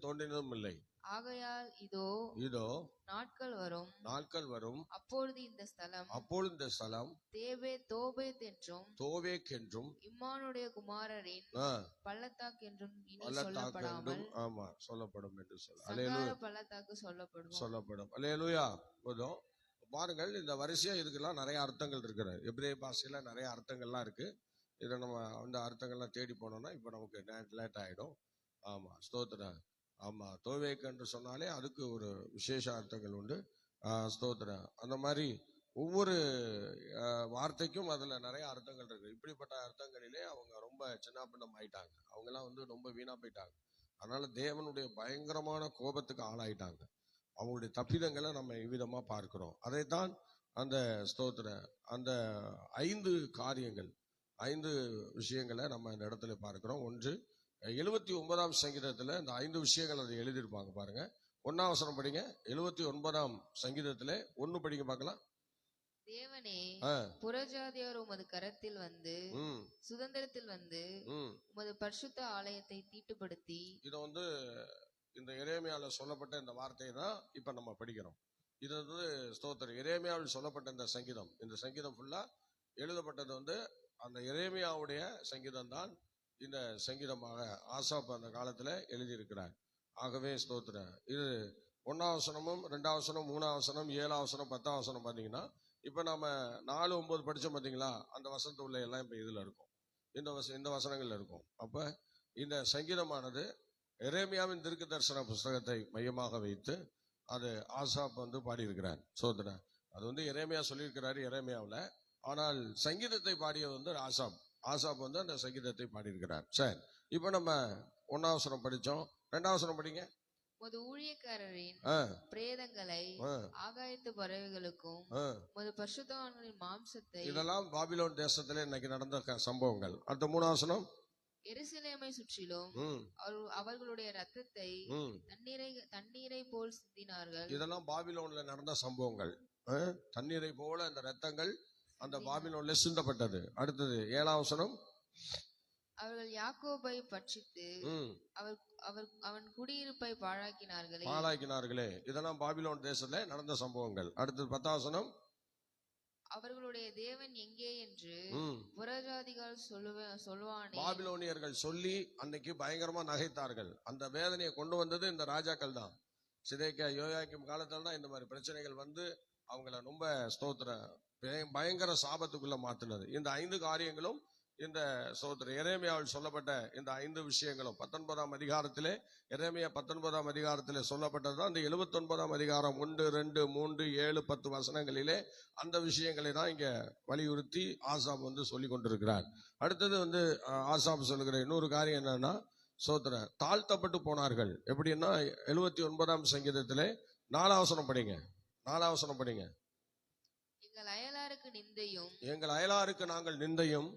தோன்றினதும் இல்லை. ஆகையால் இதோ நாட்கள் வரும், அப்பொழுது இந்த ஸ்தலம் தோபேத் என்றும் இம்மானுடைய குமாரரின் பள்ளத்தாக்கு என்றும் சொல்லப்படாமல் சொல்லப்படும் என்று பள்ளத்தாக்கு சொல்லப்படும். அல்லேலூயா. பாருங்கள், இந்த வரிசையா இதுக்கெல்லாம் நிறைய அர்த்தங்கள் இருக்கிறது. எபிரேய பாஷையில நிறைய அர்த்தங்கள்லாம் இருக்கு. இதை நம்ம அந்த அர்த்தங்கள்லாம் தேடி போனோம்னா இப்ப நமக்கு லேட் ஆயிடும். ஆமா, ஸ்தோத்திரம். ஆமா, தோவேக்கு என்று சொன்னாலே அதுக்கு ஒரு விசேஷ அர்த்தங்கள் உண்டு. ஸ்தோத்திரம். அந்த மாதிரி ஒவ்வொரு வார்த்தைக்கும் அதுல நிறைய அர்த்தங்கள் இருக்கு. இப்படிப்பட்ட அர்த்தங்களிலே அவங்க ரொம்ப சின்னாபின்னம் ஆயிட்டாங்க. அவங்கெல்லாம் ரொம்ப வீணா போயிட்டாங்க. அதனால தேவனுடைய பயங்கரமான கோபத்துக்கு ஆளாயிட்டாங்க. அவங்களுடைய தப்பிதங்களை நம்ம இவ்விதமா பார்க்கிறோம். அதைத்தான் அந்த அந்த 5 காரியங்கள், 5 விஷயங்களை நம்ம இந்த இடத்துல பார்க்கிறோம். ஒன்று, 79ஆம் சங்கீதத்துல இந்த 5 விஷயங்கள் அதை எழுதியிருப்பாங்க. பாருங்க, 1ஆம் வசனம் படிங்க. 79ஆம் சங்கீதத்துல 1 படிங்க பார்க்கலாம். தேவனே, புறஜாதியார் உமது கரத்தில் சுதந்திரத்தில் உமது பரிசுத்த ஆலயத்தை தீட்டுப்படுத்தி. இது இந்த எரேமியாவில் சொல்லப்பட்ட இந்த வார்த்தையை தான் இப்ப நம்ம படிக்கிறோம். இது ஸ்தோத்திரம், எரேமியாவில் சொல்லப்பட்ட இந்த சங்கீதம் ஃபுல்லா எழுதப்பட்டது அந்த எரேமியாவுடைய சங்கீதம் தான். இந்த சங்கீதமாக ஆசாப் அந்த காலத்துல எழுதியிருக்கிறார். ஆகவே ஸ்தோத்திரம், இது 1ஆம் வசனமும் 2ஆம் வசனம் 3ஆம் வசனம் 7ஆம் வசனம் 10ஆம் வசனம் பாத்தீங்கன்னா, இப்ப நம்ம 4, 9 படிச்சோம் பாத்தீங்களா, அந்த வசனத்து உள்ள எல்லாம் இப்ப இதுல இருக்கும், இந்த வசனங்கள்ல இருக்கும். அப்ப இந்த சங்கீதமானது எரேமியாவின் தீர்க்க தரிசன புஸ்தகத்தை மையமாக வைத்து அது ஆசாப் பாடியிருக்கிறார். ஸ்தோத்திரம். அது எரேமியா சொல்லியிருக்கிறாரு எரேமியாவுல. ஆனால் சங்கீதத்தை பாடியது ஆசாப் அந்த சங்கீதத்தை பாடியிருக்கிறார். சரி, இப்ப நம்ம 1ஆம் வசனம் படிச்சோம். 2ஆம் வசனம் படிங்க. உமது ஊழியக்காரரின் பிரேதங்களை ஆகாயத்து பறவைகளுக்கும் உமது பரிசுத்தவான்களின் மாம்சத்தை. இதெல்லாம் பாபிலோன் தேசத்துல இன்னைக்கு நடந்த சம்பவங்கள். அடுத்த 3ஆம் வசனம். எருசலேமை சுற்றிலும் அவர்களுடைய ரத்தத்தை தண்ணீரை போல் சிந்தினார்கள். இதெல்லாம் பாபிலோன்ல நடந்த சம்பவங்கள். தண்ணீரை போல அந்த ரத்தங்கள் அந்த பாபிலோன்ல சிந்தப்பட்டது. அடுத்தது 7ஆம் வசனம். அவர்கள் யாக்கோபை பட்சித்து அவன் குடியிருப்பை பாழாக்கினார்களே. இதெல்லாம் பாபிலோன் தேசத்துல நடந்த சம்பவங்கள். அடுத்தது 10ஆம் வசனம். அவர்களுடைய தேவன் எங்கே என்று புறஜாதிகள் சொல்வானே. பாபிலோனியர்கள் சொல்லி அன்னைக்கு பயங்கரமா நகைத்தார்கள். அந்த வேதனையை கொண்டு வந்தது இந்த ராஜாக்கள் தான். சிதேக்கியா, யோயாக்கிம் காலத்துல தான் இந்த மாதிரி பிரச்சனைகள் அவங்கள ரொம்ப பயங்கர சாபத்துக்குள்ள மாத்தினது. இந்த 5 காரியங்களும் இந்த எரேமியாவில் சொல்லப்பட்ட இந்த 5 விஷயங்களும் 19ஆம் அதிகாரத்திலே, எரேமியா 19ஆம் அதிகாரத்திலே சொல்லப்பட்டதுதான். இந்த 79ஆம் அதிகாரம் 1, 2, 3, 7, 10 வசனங்களிலே அந்த விஷயங்களை தான் இங்க வலியுறுத்தி ஆசாப் சொல்லி கொண்டிருக்கிறார். அடுத்தது ஆசாப் சொல்லுகிற இன்னொரு காரியம் என்னன்னா, தாழ்த்தப்பட்டு போனார்கள். எப்படின்னா 79ஆம் சங்கீதத்திலே 4ஆம் வசனம் படிங்க. 4ஆம் வசனம் படிங்க. எங்கள் அயலாருக்கு நாங்கள் நிந்தையும்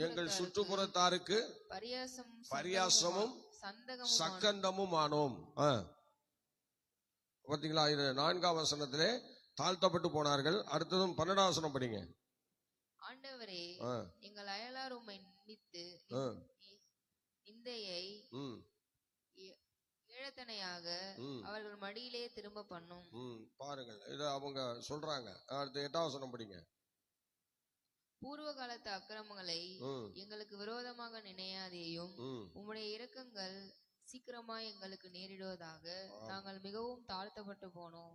எங்கள் சுற்றுப்புறத்தாருக்கு பரியாசமும் சக்கந்தமும் ஆனோம். பாத்தீங்களா, இது 4ஆம் வசனத்திலே தாழ்த்தப்பட்டு போனார்கள். அடுத்ததும் 12ஆம் வசனம் படிங்க. ஆண்டவரே, எங்கள் அயலார் உம்மை நிந்தித்து நிந்தையை ஏழத்தனையாக அவர்கள் மடியிலே திரும்ப பண்ணும். பாருங்கள், இத அவங்க சொல்றாங்க. அடுத்து 8ஆம் வசனம் படிங்க. பூர்வ காலத்து அக்கிரமங்களை எங்களுக்கு விரோதமாக நினையாதேயும், உம்முடைய இரக்கங்கள் சீக்கிரமாய் எங்களுக்கு நேரிடுவதாக. நாங்கள் மிகவும் தாழ்த்தப்பட்டு போனோம்.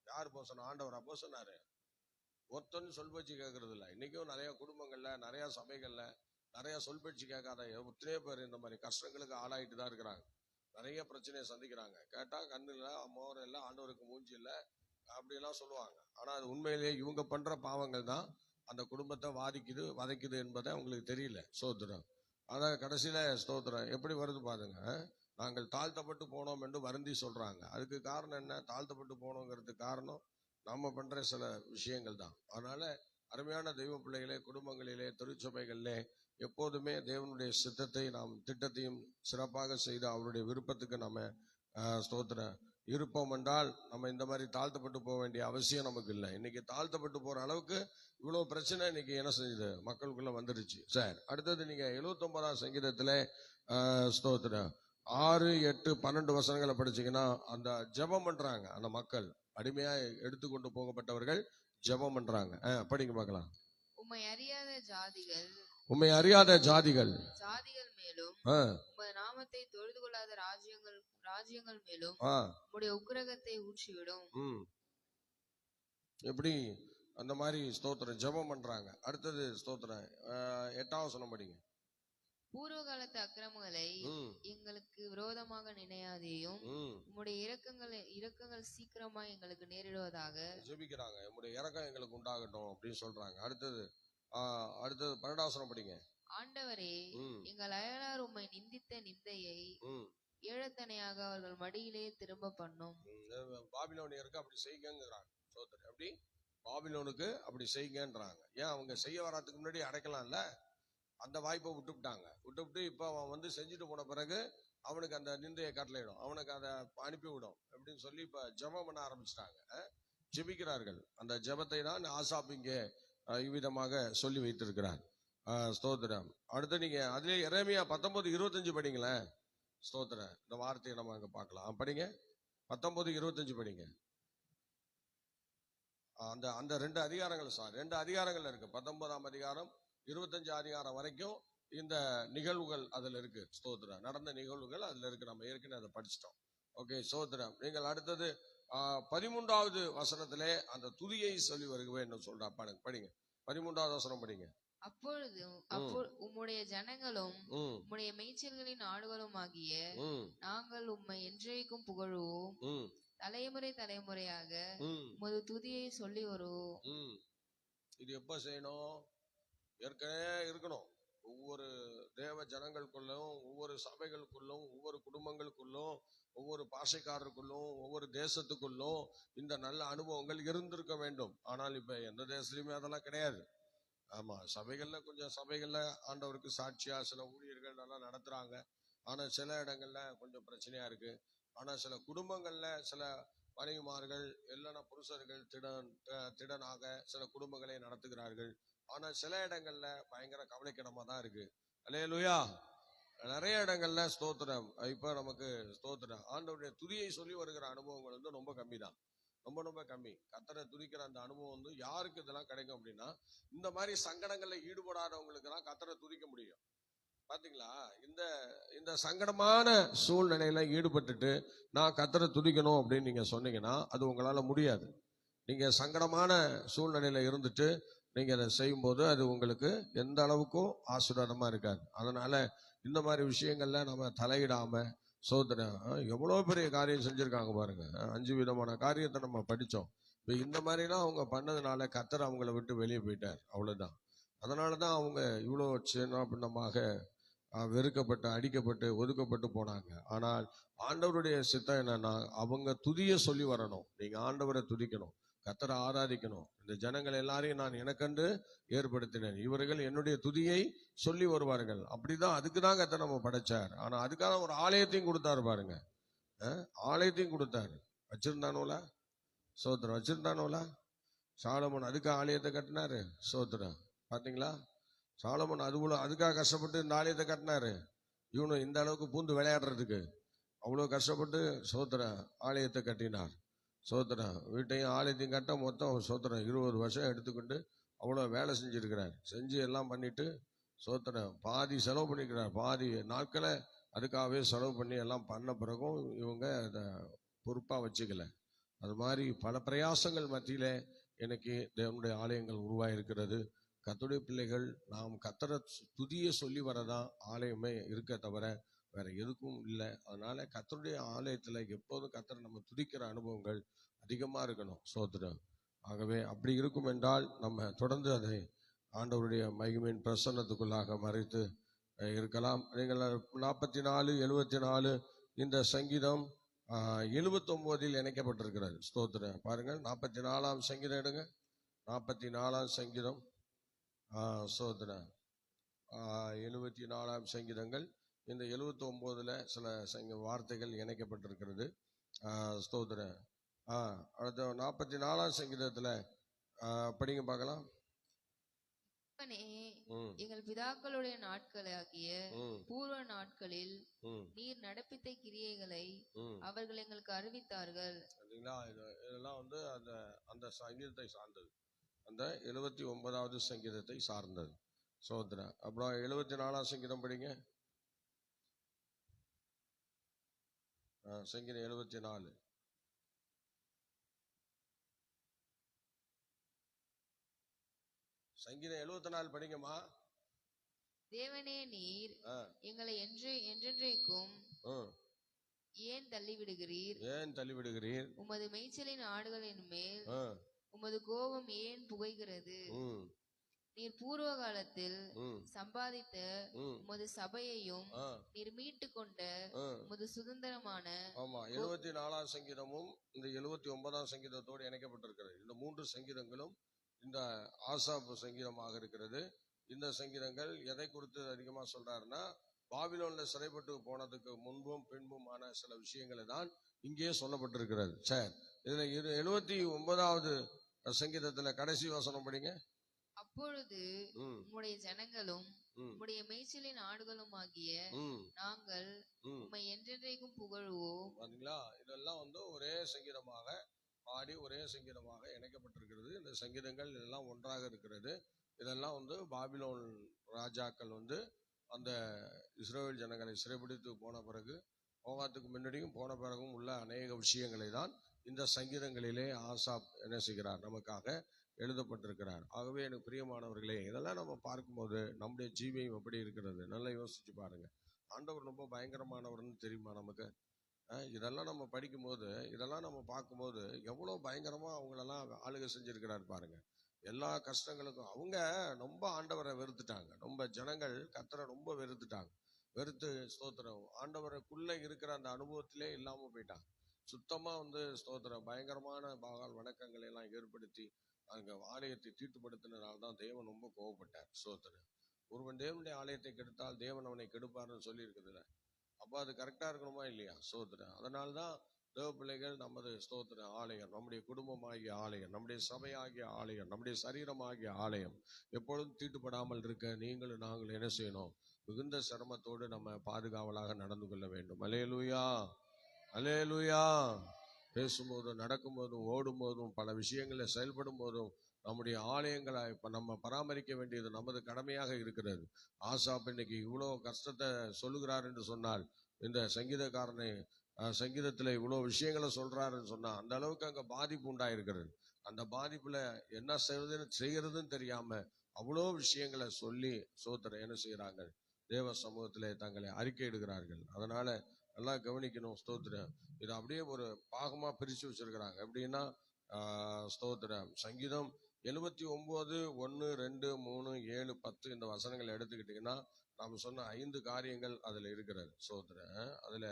யார் போசணும்? ஆண்டவர் அப்போ சொன்னாரு. ஒருத்தன் சொல் பேச்சு கேட்கறது இல்ல. இன்னைக்கும் நிறைய குடும்பங்கள்ல, நிறைய சபைகள்ல நிறைய சொல் பேச்சு கேட்காத எத்தனையோ பேர் இந்த மாதிரி கஷ்டங்களுக்கு ஆளாயிட்டு தான் இருக்கிறாங்க. நிறைய பிரச்சனையை சந்திக்கிறாங்க. கேட்டா கண்ணு இல்லை, மோரம் இல்லை, ஆண்டவருக்கு மூஞ்சி இல்லை அப்படியெல்லாம் சொல்லுவாங்க. ஆனா அது உண்மையிலேயே இவங்க பண்ற பாவங்கள் தான் அந்த குடும்பத்தை வதைக்குது என்பதை அவங்களுக்கு தெரியல. ஸ்தோத்திரம். அதான் கடைசியில ஸ்தோத்திரம் எப்படி வருது பாருங்க. நாங்கள் தாழ்த்தப்பட்டு போனோம் என்று வருந்தி சொல்றாங்க. அதுக்கு காரணம் என்ன? தாழ்த்தப்பட்டு போனோங்கிறதுக்கு காரணம் நம்ம பண்ற சில விஷயங்கள் தான். அதனால அருமையான தெய்வ பிள்ளைகளே, குடும்பங்களிலே, திருச்சபைகளிலே எப்போதுமே தேவனுடைய சித்தத்தை நாம் திட்டத்தையும் சிறப்பாக செய்து அவருடைய விருப்பத்துக்கு நம்ம ஸ்தோத்திரம் இருப்போம் என்றால் நம்ம இந்த மாதிரி தாழ்த்தப்பட்டு போக வேண்டிய அவசியம் நமக்கு இல்லை. இன்னைக்கு தாழ்த்தப்பட்டு போற அளவுக்கு இவ்வளவு பிரச்சனை இன்னைக்கு என்ன செஞ்சது, மக்களுக்குள்ள வந்துருச்சு. சார் அடுத்தது நீங்க 79ஆம் சங்கீதத்துல ஸ்தோத்திரம் 6, 8, 12 வசனங்களை படிச்சீங்கன்னா அந்த ஜெபம் பண்றாங்க. அந்த மக்கள் அடிமையா எடுத்துக்கொண்டு போகப்பட்டவர்கள் ஜெபம் பண்றாங்க. படிங்க பார்க்கலாம். உம்மை அறியாத ஜாதிகள் மேலும் உமது நாமத்தை தொழுது கொள்ளாத ராஜ்யங்கள் மேலும் உம்முடைய உக்கிரகத்தை ஊற்றிவிடும். எப்படி அந்த மாதிரி ஸ்தோத்திரம் ஜெபம் பண்றாங்க. அடுத்தது ஸ்தோத்திரம் 8ஆம் வசனம் படிங்க. பூர்வ காலத்து அக்கிரமங்களை எங்களுக்கு விரோதமாக நினையாதேயும் உம்முடைய இரக்கங்கள் சீக்கிரமா எங்களுக்கு நேரிடுவதாக ஜெபிக்கிறாங்க. உம்முடைய இரக்கம் எங்களுக்கு உண்டாகட்டும் அப்படின்னு சொல்றாங்க. அடுத்தது 12ஆம் வசனம் படிங்க. ஆண்டவரே, எங்கள் அயலார் உம்மை நிந்தித்த நிந்தையை ஏழத்தனையாக அவர்கள் மடியிலே திரும்ப பண்ணும். பாபிலோனியருக்கு அப்படி செய்யுங்கிறாங்க. அப்படி பாபிலோனுக்கு அப்படி செய்யுங்கன்றாங்க. ஏன்? அவங்க செய்ய வராதுக்கு முன்னாடி அடைக்கலாம்ல, அந்த வாய்ப்பை விட்டுவிட்டு இப்ப அவன் வந்து செஞ்சுட்டு போன பிறகு அவனுக்கு அந்த நிந்தையை கட்டளையிடும், அவனுக்கு அதை அனுப்பி விடும் அப்படின்னு சொல்லி இப்ப ஜெபம் பண்ண ஆரம்பிச்சிட்டாங்க. ஜெபிக்கிறார்கள். அந்த ஜெபத்தை தான் ஆசாப் இங்கே இவ்விதமாக சொல்லி வைத்திருக்கிறார். ஸ்தோத்திரம். அடுத்து நீங்க அதுல எரேமியா 19:25 படிங்களேன். ஸ்தோத்திரம். இந்த வார்த்தையை நம்ம அங்க பார்க்கலாம். படிங்க. 19:25 படிங்க. அந்த 2 அதிகாரங்கள் 2 அதிகாரங்கள் இருக்கு. 19ஆம் அதிகாரம் 25 அதிகாரம் வரைக்கும் இந்த நிகழ்வுகள் அதுல இருக்கு. ஸ்தோத்திரம். நடந்த நிகழ்வுகள் அதுல இருக்கு. நம்ம ஏற்கனவே அதை படிச்சிட்டோம். ஓகே. ஸ்தோத்திரம். நீங்கள் அடுத்தது 13வது வசனத்திலே அந்த துதியை சொல்லி வருவேன்னு சொல்றா. படிங்க. 13வது வசனம் படிங்க. அப்பொழுது உம்முடைய ஜனங்களும் உம்முடைய மேய்ச்சல்களின் ஆடுகளும் ஆகிய நாங்கள் உம்மை என்றைக்கும் புகழுவோம். தலைமுறையாக உமது துதியை சொல்லி வருவோம். இது எப்ப செய்யணும்? ஏற்கனவே இருக்கணும். ஒவ்வொரு தேவ ஜனங்களுக்குள்ளும், ஒவ்வொரு சபைகளுக்குள்ளும், ஒவ்வொரு குடும்பங்களுக்குள்ளும், ஒவ்வொரு பாஷைக்காரருக்குள்ளும், ஒவ்வொரு தேசத்துக்குள்ளும் இந்த நல்ல அனுபவங்கள் இருந்திருக்க வேண்டும். ஆனால் இப்ப எந்த தேசத்துலயுமே அதெல்லாம் கிடையாது. ஆமா, கொஞ்சம் சபைகள்ல ஆண்டவருக்கு சாட்சியா சில ஊழியர்கள் நல்லா நடத்துறாங்க. ஆனா சில இடங்கள்ல கொஞ்சம் பிரச்சனையா இருக்கு. ஆனா சில குடும்பங்கள்ல சில மனைவிமார்கள் இல்லைன்னா புருஷர்கள் திடனாக சில குடும்பங்களை நடத்துகிறார்கள். ஆனா சில இடங்கள்ல பயங்கர கவலைக்கிடமா தான் இருக்கு. அல்லேலூயா. நிறைய இடங்கள்ல ஸ்தோத்திரம். இப்ப நமக்கு ஸ்தோத்திரம் ஆண்டவருடைய துதியை சொல்லி வருகிற அனுபவங்கள் வந்து ரொம்ப கம்மி தான். ரொம்ப கம்மி. கர்த்தரை துதிக்கிற அந்த அனுபவம் வந்து யாருக்கு இதெல்லாம் கிடைக்கும் அப்படின்னா, இந்த மாதிரி சங்கடங்கள்ல ஈடுபடாதவங்களுக்கு தான் கர்த்தரை துதிக்க முடியும். பாத்தீங்களா? இந்த சங்கடமான சூழ்நிலையில ஈடுபட்டுட்டு நான் கர்த்தரை துதிக்கணும் அப்படின்னு நீங்க சொன்னீங்கன்னா அது உங்களால முடியாது. நீங்க சங்கடமான சூழ்நிலையில இருந்துட்டு நீங்க அதை செய்யும்போது அது உங்களுக்கு எந்த அளவுக்கும் ஆசீர்வாதமா இருக்காது. அதனால இந்த மாதிரி விஷயங்கள்ல நம்ம தலையிடாம சோதனை எவ்வளவு பெரிய காரியம் செஞ்சிருக்காங்க பாருங்க. 5 விதமான காரியத்தை நம்ம படிச்சோம். இப்ப இந்த மாதிரிலாம் அவங்க பண்ணதுனால கர்த்தர் அவங்கள விட்டு வெளியே போயிட்டார். அவ்வளவுதான். அதனாலதான் அவங்க இவ்வளவு சின்ன பின்னமாக வெறுக்கப்பட்டு, அடிக்கப்பட்டு, ஒதுக்கப்பட்டு போனாங்க. ஆனால் ஆண்டவருடைய சித்தம் என்னன்னா, அவங்க துதிய சொல்லி வரணும். நீங்க ஆண்டவரை துதிக்கணும், கர்த்தரை ஆராதிக்கணும். இந்த ஜனங்கள் எல்லாரையும் நான் எனக்கென்று ஏற்படுத்தினேன், இவர்கள் என்னுடைய துதியை சொல்லி வருவார்கள். அப்படிதான், அதுக்குதான் கர்த்தர் நம்ம படைச்சார். ஆனா அதுக்காக ஒரு ஆலயத்தையும் கொடுத்தாரு பாருங்க. ஆலயத்தையும் கொடுத்தாரு. வச்சிருந்தானோல சோத்திரம், வச்சிருந்தானோல சாலமோன் அதுக்கு ஆலயத்தை கட்டினாரு. சோத்திரம். பாத்தீங்களா? சாலமோன் அதுக்காக கஷ்டப்பட்டு இந்த ஆலயத்தை கட்டினாரு. இவனு இந்த அளவுக்கு பூந்து விளையாடுறதுக்கு அவ்வளவு கஷ்டப்பட்டு சோத்திரம் ஆலயத்தை கட்டினார். சோத்திரம். வீட்டையும் ஆலயத்தையும் கட்ட மொத்தம் சோத்திரம் 20 வருஷம் எடுத்துக்கிட்டு அவ்வளோ வேலை செஞ்சிருக்கிறார். செஞ்சு எல்லாம் பண்ணிட்டு சோத்திரம் பாதி செலவு பண்ணிக்கிறார். பாதி நாட்களை அதுக்காகவே செலவு பண்ணி எல்லாம் பண்ண பிறகும் இவங்க அதை பொறுப்பாக வச்சுக்கல. அது மாதிரி பல பிரயாசங்கள் மத்தியில எனக்கு தேவனுடைய ஆலயங்கள் உருவாயிருக்கிறது. கர்த்தருடைய பிள்ளைகள் நாம் கர்த்தரை துதியை சொல்லி வரதான் ஆலயமே இருக்க தவிர வேற எதுக்கும் இல்லை. அதனால கர்த்தருடைய ஆலயத்துல எப்போதும் கர்த்தரை நம்ம துதிக்கிற அனுபவங்கள் அதிகமா இருக்கணும். ஸ்தோத்திரம். ஆகவே அப்படி இருக்கும் என்றால் நம்ம தொடர்ந்து அதை ஆண்டவருடைய மகிமையின் பிரசன்னத்துக்குள்ளாக மறைத்து இருக்கலாம். நீங்கள் 44, 74 இந்த சங்கீதம் 79 இணைக்கப்பட்டிருக்கிறது. ஸ்தோத்திரம். பாருங்கள், 44ஆம் சங்கீதம் எடுங்க. 44ஆம் சங்கீதம் ஸ்தோத்திரம். 74ஆம் சங்கீதங்கள் இந்த 79ல சில வார்த்தைகள் இணைக்கப்பட்டிருக்கிறது. ஸ்தோத்திரம். அடுத்த 44ஆம் சங்கீதத்துல படிங்க பார்க்கலாம். எங்கள் பிதாக்களுடைய நாட்களாகிய பூர்வ நாட்களில் நீர் நடப்பித்த கிரியைகளை அவர்கள் எங்களுக்கு அறிவித்தார்கள். இதெல்லாம் அந்த சங்கீதத்தை சார்ந்தது, அந்த 79வது சங்கீதத்தை சார்ந்தது. சோதரன். அப்புறம் 74ஆம் சங்கீதம் படிங்க. சங்கீதம் 74. சங்கீதம் 74 படிங்கம்மா. தேவனே, நீர் எங்களை என்றென்றைக்கும் ஏன் தள்ளிவிடுகிறீர்? உமது மேய்ச்சலின் ஆடுகளின் மேல் உமது கோபம் ஏன் புகைகிறது? நீர் பூர்வ காலத்தில் சம்பாதித்த உமது சபையையும் நீர் மீட்டு கொண்ட உமது சுதந்திரமான. 74ஆம் சங்கீதமும் இந்த 79ஆம் சங்கீதத்தோடு இணைக்கப்பட்டிருக்கிறது. இந்த 3 சங்கீதங்களும் இந்த ஆசாப் சங்கீதமாக இருக்கிறது. இந்த சங்கீதங்கள் எதை குறித்து அதிகமா சொல்றாருன்னா, பாபிலோன்ல சிறைப்பட்டு போனதுக்கு முன்பும் பின்புமான சில விஷயங்களை தான் இங்கே சொல்லப்பட்டிருக்கிறது. சரி, இதுல 79வது சங்கீதத்துல கடைசி வசனம் படிங்க. அப்பொழுது உம்முடைய ஜனங்களும் உம்முடைய மேய்ச்சலின் ஆடுகளும் ஆகிய நாங்கள் உம்மை என்றென்றைக்கும் புகழுவோம். பாத்தீங்களா, இதெல்லாம் ஒரே சங்கீதமாக பாடி ஒரே சங்கீதமாக இணைக்கப்பட்டிருக்கிறது. இந்த சங்கீதங்கள் எல்லாம் ஒன்றாக இருக்கிறது. இதெல்லாம் பாபிலோன் ராஜாக்கள் அந்த இஸ்ரவேல் ஜனங்களை சிறைபிடித்து போன பிறகு, போகாத்துக்கு முன்னாடியும் போன பிறகும் உள்ள அநேக விஷயங்களை தான் இந்த சங்கீதங்களிலே ஆசாப் என்ன செய்கிறார், நமக்காக எழுதப்பட்டிருக்கிறார். ஆகவே எனக்கு பிரியமானவர்களே, இதெல்லாம் நம்ம பார்க்கும்போது நம்முடைய ஜீவியம் எப்படி இருக்கிறது நல்லா யோசிச்சு பாருங்க. ஆண்டவர் ரொம்ப பயங்கரமானவர்னு தெரியுமா நமக்கு? இதெல்லாம் நம்ம படிக்கும்போது, இதெல்லாம் நம்ம பார்க்கும்போது எவ்வளோ பயங்கரமா அவங்களெல்லாம் ஆளுகை செஞ்சிருக்கிறார் பாருங்க. எல்லா கஷ்டங்களுக்கும் அவங்க ரொம்ப ஆண்டவரை வெறுத்துட்டாங்க. ரொம்ப ஜனங்கள் கர்த்தரை ரொம்ப வெறுத்துட்டாங்க. வெறுத்து ஸ்தோத்திரம் ஆண்டவருக்குள்ள இருக்கிற அந்த அனுபவத்திலே இல்லாம போயிட்டாங்க. சுத்தமா ஸ்தோத்திரம் பயங்கரமான பாகால் வணக்கங்களை எல்லாம் ஏற்படுத்தி அங்க ஆலயத்தை தீட்டுப்படுத்தினால்தான் தேவன் ரொம்ப கோவப்பட்டார். ஸ்தோத்திரம். ஒருவன் தேவனுடைய ஆலயத்தை கெடுத்தால் தேவன் அவனை கெடுப்பார்னு சொல்லி இருக்குதுல்ல. அப்போ அது கரெக்டா இருக்கணுமா இல்லையா? ஸ்தோத்திரம். அதனால்தான் தேவ பிள்ளைகள் நமது ஸ்தோத்திர ஆலயம், நம்முடைய குடும்பமாகிய ஆலயம், நம்முடைய சபையாகிய ஆலயம், நம்முடைய சரீரமாகிய ஆலயம் எப்பொழுதும் தீட்டுப்படாமல் இருக்க நீங்களும் நாங்களும் என்ன செய்யணும்? மிகுந்த சிரமத்தோடு நம்ம பாதுகாவலாக நடந்து கொள்ள வேண்டும். அல்லேலூயா, அல்லேலூயா. பேசும்போதும் நடக்கும்போதும் ஓடும்போதும் பல விஷயங்களை செயல்படும் போதும் நம்முடைய ஆலயங்களை நம்ம பராமரிக்க வேண்டியது நமது கடமையாக இருக்கிறது. ஆசாப் இன்னைக்கு இவ்வளோ கஷ்டத்தை சொல்லுகிறார் என்று சொன்னால், இந்த சங்கீதக்காரனை சங்கீதத்துல இவ்வளவு விஷயங்களை சொல்றாருன்னு சொன்னா அந்த அளவுக்கு அங்க பாதிப்பு உண்டாயிருக்கிறது. அந்த பாதிப்புல என்ன செய்யறதுன்னு தெரியாம அவ்வளோ விஷயங்களை சொல்லி சோத்திரம் என்ன செய்யறாங்க, தேவ சமூகத்திலே தங்களை அறிக்கையிடுகிறார்கள். அதனால நல்லா கவனிக்கணும். ஸ்தோத்திரம். இதை அப்படியே ஒரு பாகமா பிரிச்சு வச்சிருக்கிறாங்க. எப்படின்னா ஸ்தோத்திரம் சங்கீதம் 79, 1, 2, 3, 7, 10 இந்த வசனங்களை எடுத்துக்கிட்டீங்கன்னா நாம் சொன்ன 5 காரியங்கள் அதுல இருக்கிறது. ஸ்தோத்திரம். அதுல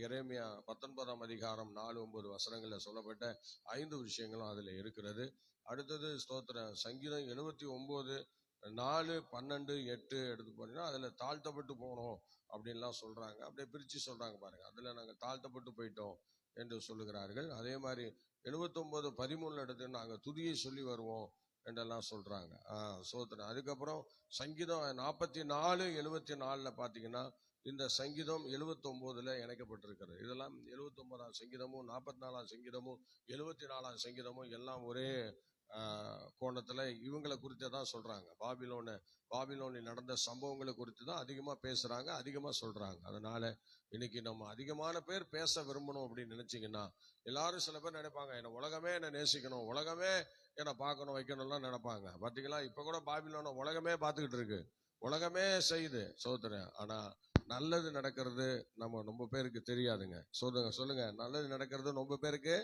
எரேமியா 19ஆம் அதிகாரம் 4, 9 வசனங்கள்ல சொல்லப்பட்ட 5 விஷயங்களும் அதுல இருக்கிறது. அடுத்தது ஸ்தோத்திரம் சங்கீதம் 79, 4, 12, 8 எடுத்து போனீங்கன்னா அதுல தாழ்த்தப்பட்டு போனோம் அப்படின்லாம் சொல்றாங்க. அப்படியே பிரிச்சு சொல்றாங்க பாருங்க. அதுல நாங்க தாழ்த்தப்பட்டு போயிட்டோம் என்று சொல்லுகிறார்கள். அதே மாதிரி 79, 13 எடுத்து நாங்க துதியை சொல்லி வருவோம் என்றெல்லாம் சொல்றாங்க. சோத்திரம். அதுக்கப்புறம் சங்கீதம் 44, 74 பாத்தீங்கன்னா இந்த சங்கீதம் 79ல இணைக்கப்பட்டிருக்கிறது. இதெல்லாம் 79ஆம் சங்கீதமும் 44ஆம் சங்கீதமும் 74ஆம் சங்கீதமும் எல்லாம் ஒரே கோணத்துல இவங்களை குறித்து தான் சொல்றாங்க. பாபிலோனில் நடந்த சம்பவங்களை குறித்து தான் அதிகமா பேசுறாங்க, அதிகமா சொல்றாங்க. அதனால இன்னைக்கு நம்ம அதிகமான பேர் பேச விரும்பணும் அப்படின்னு நினைச்சீங்கன்னா, எல்லாரும் சில பேர் நினைப்பாங்க, என்ன உலகமே என்ன நேசிக்கணும், உலகமே என்ன பார்க்கணும் வைக்கணும்லாம் நினைப்பாங்க. பாத்தீங்களா, இப்ப கூட பாபிலோனை உலகமே பார்த்துக்கிட்டு இருக்கு, உலகமே செய்யுது. சோதரன். ஆனா நல்லது நடக்கிறது நம்ம ரொம்ப பேருக்கு தெரியாதுங்க. சொல்லுங்க நல்லது நடக்கிறது ரொம்ப பேருக்கு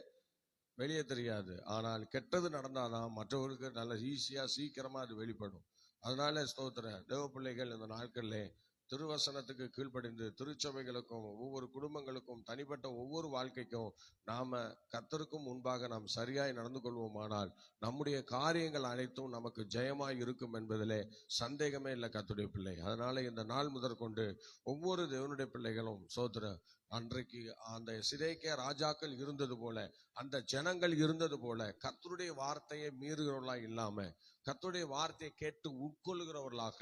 வெளியே தெரியாது. ஆனால் கெட்டது நடந்தாதான் மற்றவர்களுக்கு நல்ல ஈஸியா சீக்கிரமா அது வெளிப்படும். அதனால ஸ்தோத்திரம், தேவ பிள்ளைகள் இந்த நாட்களிலே திருவசனத்துக்கு கீழ்ப்படிந்து திருச்சபைகளுக்கும் ஒவ்வொரு குடும்பங்களுக்கும் தனிப்பட்ட ஒவ்வொரு வாழ்க்கைக்கும் நாம கர்த்தருக்கும் முன்பாக நாம் சரியாய் நடந்து கொள்வோமானால் நம்முடைய காரியங்கள் அனைத்தும் நமக்கு ஜெயமாய் இருக்கும் என்பதிலே சந்தேகமே இல்லை கர்த்தருடைய பிள்ளை. அதனால இந்த நாள் முதற்கொண்டு ஒவ்வொரு தேவனுடைய பிள்ளைகளும் ஸ்தோத்திரம், அன்றைக்கு அந்த சிதேக்கியா ராஜாக்கள் இருந்தது போல, அந்த ஜனங்கள் இருந்தது போல கர்த்தருடைய வார்த்தையை மீறுகிறவர்களாக இல்லாம கர்த்தருடைய வார்த்தையை கேட்டு உட்கொள்ளுகிறவர்களாக,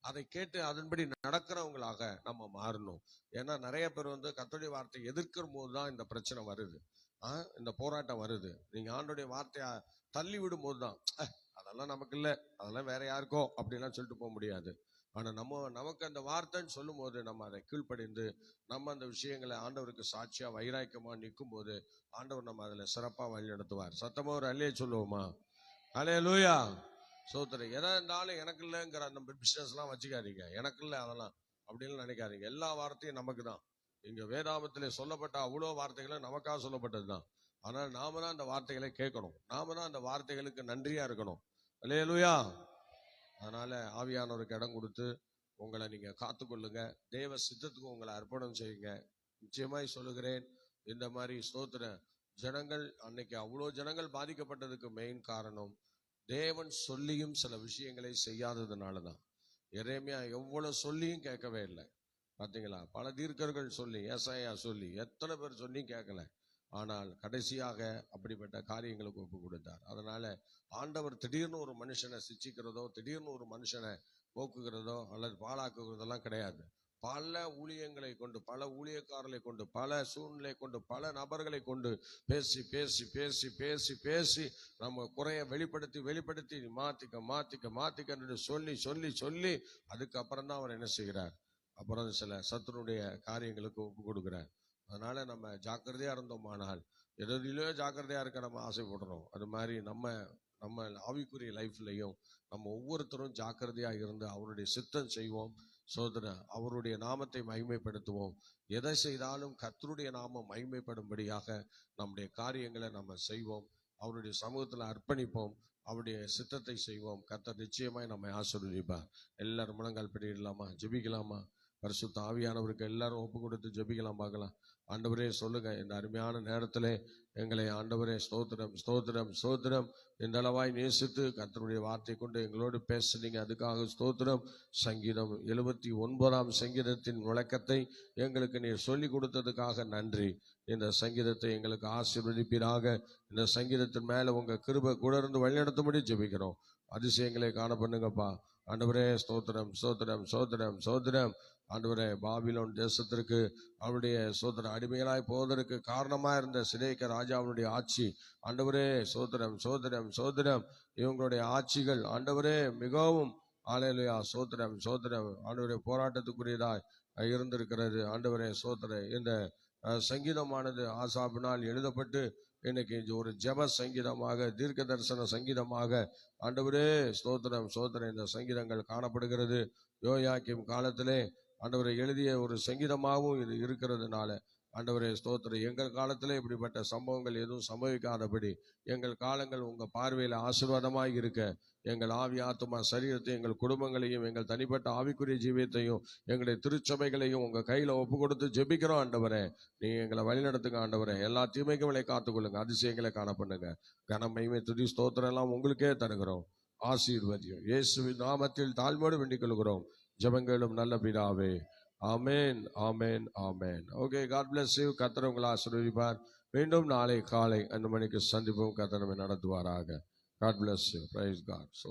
அதை கேட்டு அதன்படி நடக்கிறவங்களாக நம்ம மாறணும். ஏன்னா நிறைய பேர் கர்த்தருடைய வார்த்தையை எதிர்க்கிற போதுதான் இந்த பிரச்சனை வருது, இந்த போராட்டம் வருது. நீங்க ஆண்டோடைய வார்த்தையை தள்ளி விடும் போதுதான் அதெல்லாம் நமக்கு இல்லை, அதெல்லாம் வேற யாருக்கோ அப்படிலாம் சொல்லிட்டு போக முடியாது. ஆனா நமக்கு அந்த வார்த்தைன்னு சொல்லும் போது நம்ம அதை கீழ்ப்படிந்து நம்ம அந்த விஷயங்களை ஆண்டவருக்கு சாட்சியா வைராக்கியமா நிற்கும் போது ஆண்டவர் நம்ம அதுல சிறப்பா வழி நடத்துவார். சத்தமா ஒரு அல்லையே சொல்லுவோமா? அல்லேலூயா. சோத்திரம். எதா இருந்தாலும் எனக்கு இல்லைங்கிற அந்த பிசினஸ் எல்லாம் வச்சுக்காதீங்க. எனக்கு இல்லை அதெல்லாம் அப்படின்னு நினைக்காதீங்க. எல்லா வார்த்தையும் நமக்கு தான். இங்க வேதாமத்திலே சொல்லப்பட்ட அவ்வளோ வார்த்தைகளும் நமக்காக சொல்லப்பட்டது தான். ஆனால் நாம தான் அந்த வார்த்தைகளை கேட்கணும், நாம தான் அந்த வார்த்தைகளுக்கு நன்றியா இருக்கணும். அல்லேலூயா. அதனால ஆவியானவருக்கு இடம் கொடுத்து உங்களை நீங்க காத்துக்கொள்ளுங்க. தேவ சித்தத்துக்கு உங்களை அர்ப்பணம் செய்யுங்க. நிச்சயமாய் சொல்லுகிறேன், இந்த மாதிரி ஸ்தோத்திர ஜனங்கள் அன்னைக்கு அவ்வளோ ஜனங்கள் பாதிக்கப்பட்டதுக்கு மெயின் காரணம் தேவன் சொல்லியும் சில விஷயங்களை செய்யாததுனாலதான். எரேமியா எவ்வளவு சொல்லியும் கேட்கவே இல்லை. பாத்தீங்களா? பல தீர்க்கர்கள் சொல்லி, ஏசாயா சொல்லி, எத்தனை பேர் சொல்லி கேட்கல. ஆனால் கடைசியாக அப்படிப்பட்ட காரியங்களுக்கு ஒப்பு கொடுத்தார். அதனால ஆண்டவர் திடீர்னு ஒரு மனுஷனை சிச்சிக்கிறதோ, திடீர்னு ஒரு மனுஷனை போக்குகிறதோ அல்லது பாழாக்குகிறதெல்லாம் கிடையாது. பல ஊழியங்களை கொண்டு, பல ஊழியக்காரர்களை கொண்டு, பல சூழ்நிலை கொண்டு, பல நபர்களை கொண்டு பேசி பேசி பேசி பேசி பேசி நம்ம குறைய வெளிப்படுத்தி வெளிப்படுத்தி மாத்திக்க சொல்லி சொல்லி சொல்லி அதுக்கப்புறம் தான் அவர் என்ன செய்கிறார்? அப்புறம் சில சத்துருடைய காரியங்களுக்கு ஒப்பு கொடுக்கிறார். அதனால நம்ம ஜாக்கிரதையா இருந்தோமானால், எதிலோ ஜாக்கிரதையா இருக்க நம்ம ஆசைப்படுறோம். அது மாதிரி நம்ம ஆவிக்குரிய லைஃப்லையும் நம்ம ஒவ்வொருத்தரும் ஜாக்கிரதையா இருந்து அவருடைய சித்தம் செய்வோம். சோதனை அவருடைய நாமத்தை மகிமைப்படுத்துவோம். எதை செய்தாலும் கர்த்தருடைய நாமம் மகிமைப்படும்படியாக நம்முடைய காரியங்களை நம்ம செய்வோம். அவருடைய சமூகத்தில் அர்ப்பணிப்போம். அவருடைய சித்தத்தை செய்வோம். கர்த்தர் நிச்சயமாய் நம்மை ஆசீர்வதிப்பார். எல்லாரும் முழங்கால் படியிடலாமா? ஜெபிக்கலாமா? பரிசுத்த ஆவியானவருக்கு எல்லாரும் ஒப்பு கொடுத்து ஜெபிக்கலாம். பார்க்கலாம். ஆண்டவரே சொல்லுங்க, இந்த அருமையான நேரத்திலே எங்களை ஆண்டவரே ஸ்தோத்திரம் ஸ்தோத்திரம் ஸ்தோத்திரம் இந்த அளவாய் நேசித்து கர்த்தருடைய வார்த்தை கொண்டு எங்களோடு பேசுனீங்க, அதுக்காக ஸ்தோத்திரம். சங்கீதம் 79 சங்கீதத்தின் விளக்கத்தை எங்களுக்கு நீர் சொல்லி கொடுத்ததுக்காக நன்றி. இந்த சங்கீதத்தை எங்களுக்கு ஆசீர்வதிப்பீராக. இந்த சங்கீதத்தின் மேல உங்க கிருபை கூட இருந்து வழிநடத்தும்படி ஜெபிக்கிறோம். அதிசயங்களை காண பண்ணுங்கப்பா. ஆண்டவரே ஸ்தோத்திரம் ஸ்தோத்திரம் ஸ்தோத்திரம் ஸ்தோத்திரம். ஆண்டவரே, பாபிலோன் தேசத்திற்கு அவருடைய சோதர அடிமைகளாய் போவதற்கு காரணமா இருந்த சிதேக்கியா ராஜாவுடைய ஆட்சி, ஆண்டவரே சோதரம் சோதரம் சோதரம், இவங்களுடைய ஆட்சிகள் ஆண்டவரே மிகவும் ஆலையிலையா சோதரம் சோதரம் ஆண்டவரே போராட்டத்துக்குரியதாய் இருந்திருக்கிறது. ஆண்டவரே சோதர இந்த சங்கீதமானது ஆசாபினால் எழுதப்பட்டு இன்னைக்கு ஒரு ஜெப சங்கீதமாக, தீர்க்க தரிசன சங்கீதமாக ஆண்டவரே ஸ்தோத்திரம் ஸ்தோத்திரம் இந்த சங்கீதங்கள் காணப்படுகிறது. யோயாக்கிம் காலத்திலே ஆண்டவரை எழுதிய ஒரு சங்கீதமாகவும் இது இருக்கிறதுனால ஆண்டவரே ஸ்தோத்திரம், எங்கள் காலத்திலே இப்படிப்பட்ட சம்பவங்கள் எதுவும் சம்பவிக்காதபடி எங்கள் காலங்கள் உங்க பார்வையில ஆசீர்வாதமாய் இருக்க எங்கள் ஆவி ஆத்துமா சரீரத்தை, எங்கள் குடும்பங்களையும், எங்கள் தனிப்பட்ட ஆவிக்குரிய ஜீவியத்தையும், எங்களுடைய திருச்சபைகளையும் உங்க கையில ஒப்பு கொடுத்து ஜெபிக்கிறோம். ஆண்டவரே, நீங்க எங்களை வழிநடத்துங்க. ஆண்டவரே, எல்லா தீமைகளை காத்துக்கொள்ளுங்க. அதிசயங்களை காண பண்ணுங்க. கனமகிமை துதி ஸ்தோத்திரம் எல்லாம் உங்களுக்கே தருகிறோம். ஆசீர்வதியும் இயேசுவின் நாமத்தில் தாழ்மையோடு வேண்டிக் கொள்கிறோம். ஜெபங்களும் நல்ல பிதாவே. ஆமேன் ஆமேன் ஆமேன். Okay, God bless you. கர்த்தர் உங்களை ஆசீர்வதிப்பார். மீண்டும் நாளை காலை 5 மணிக்கு சந்திப்போம். கர்த்தர் நம்மை நடத்துவாராக. God bless you. Praise God.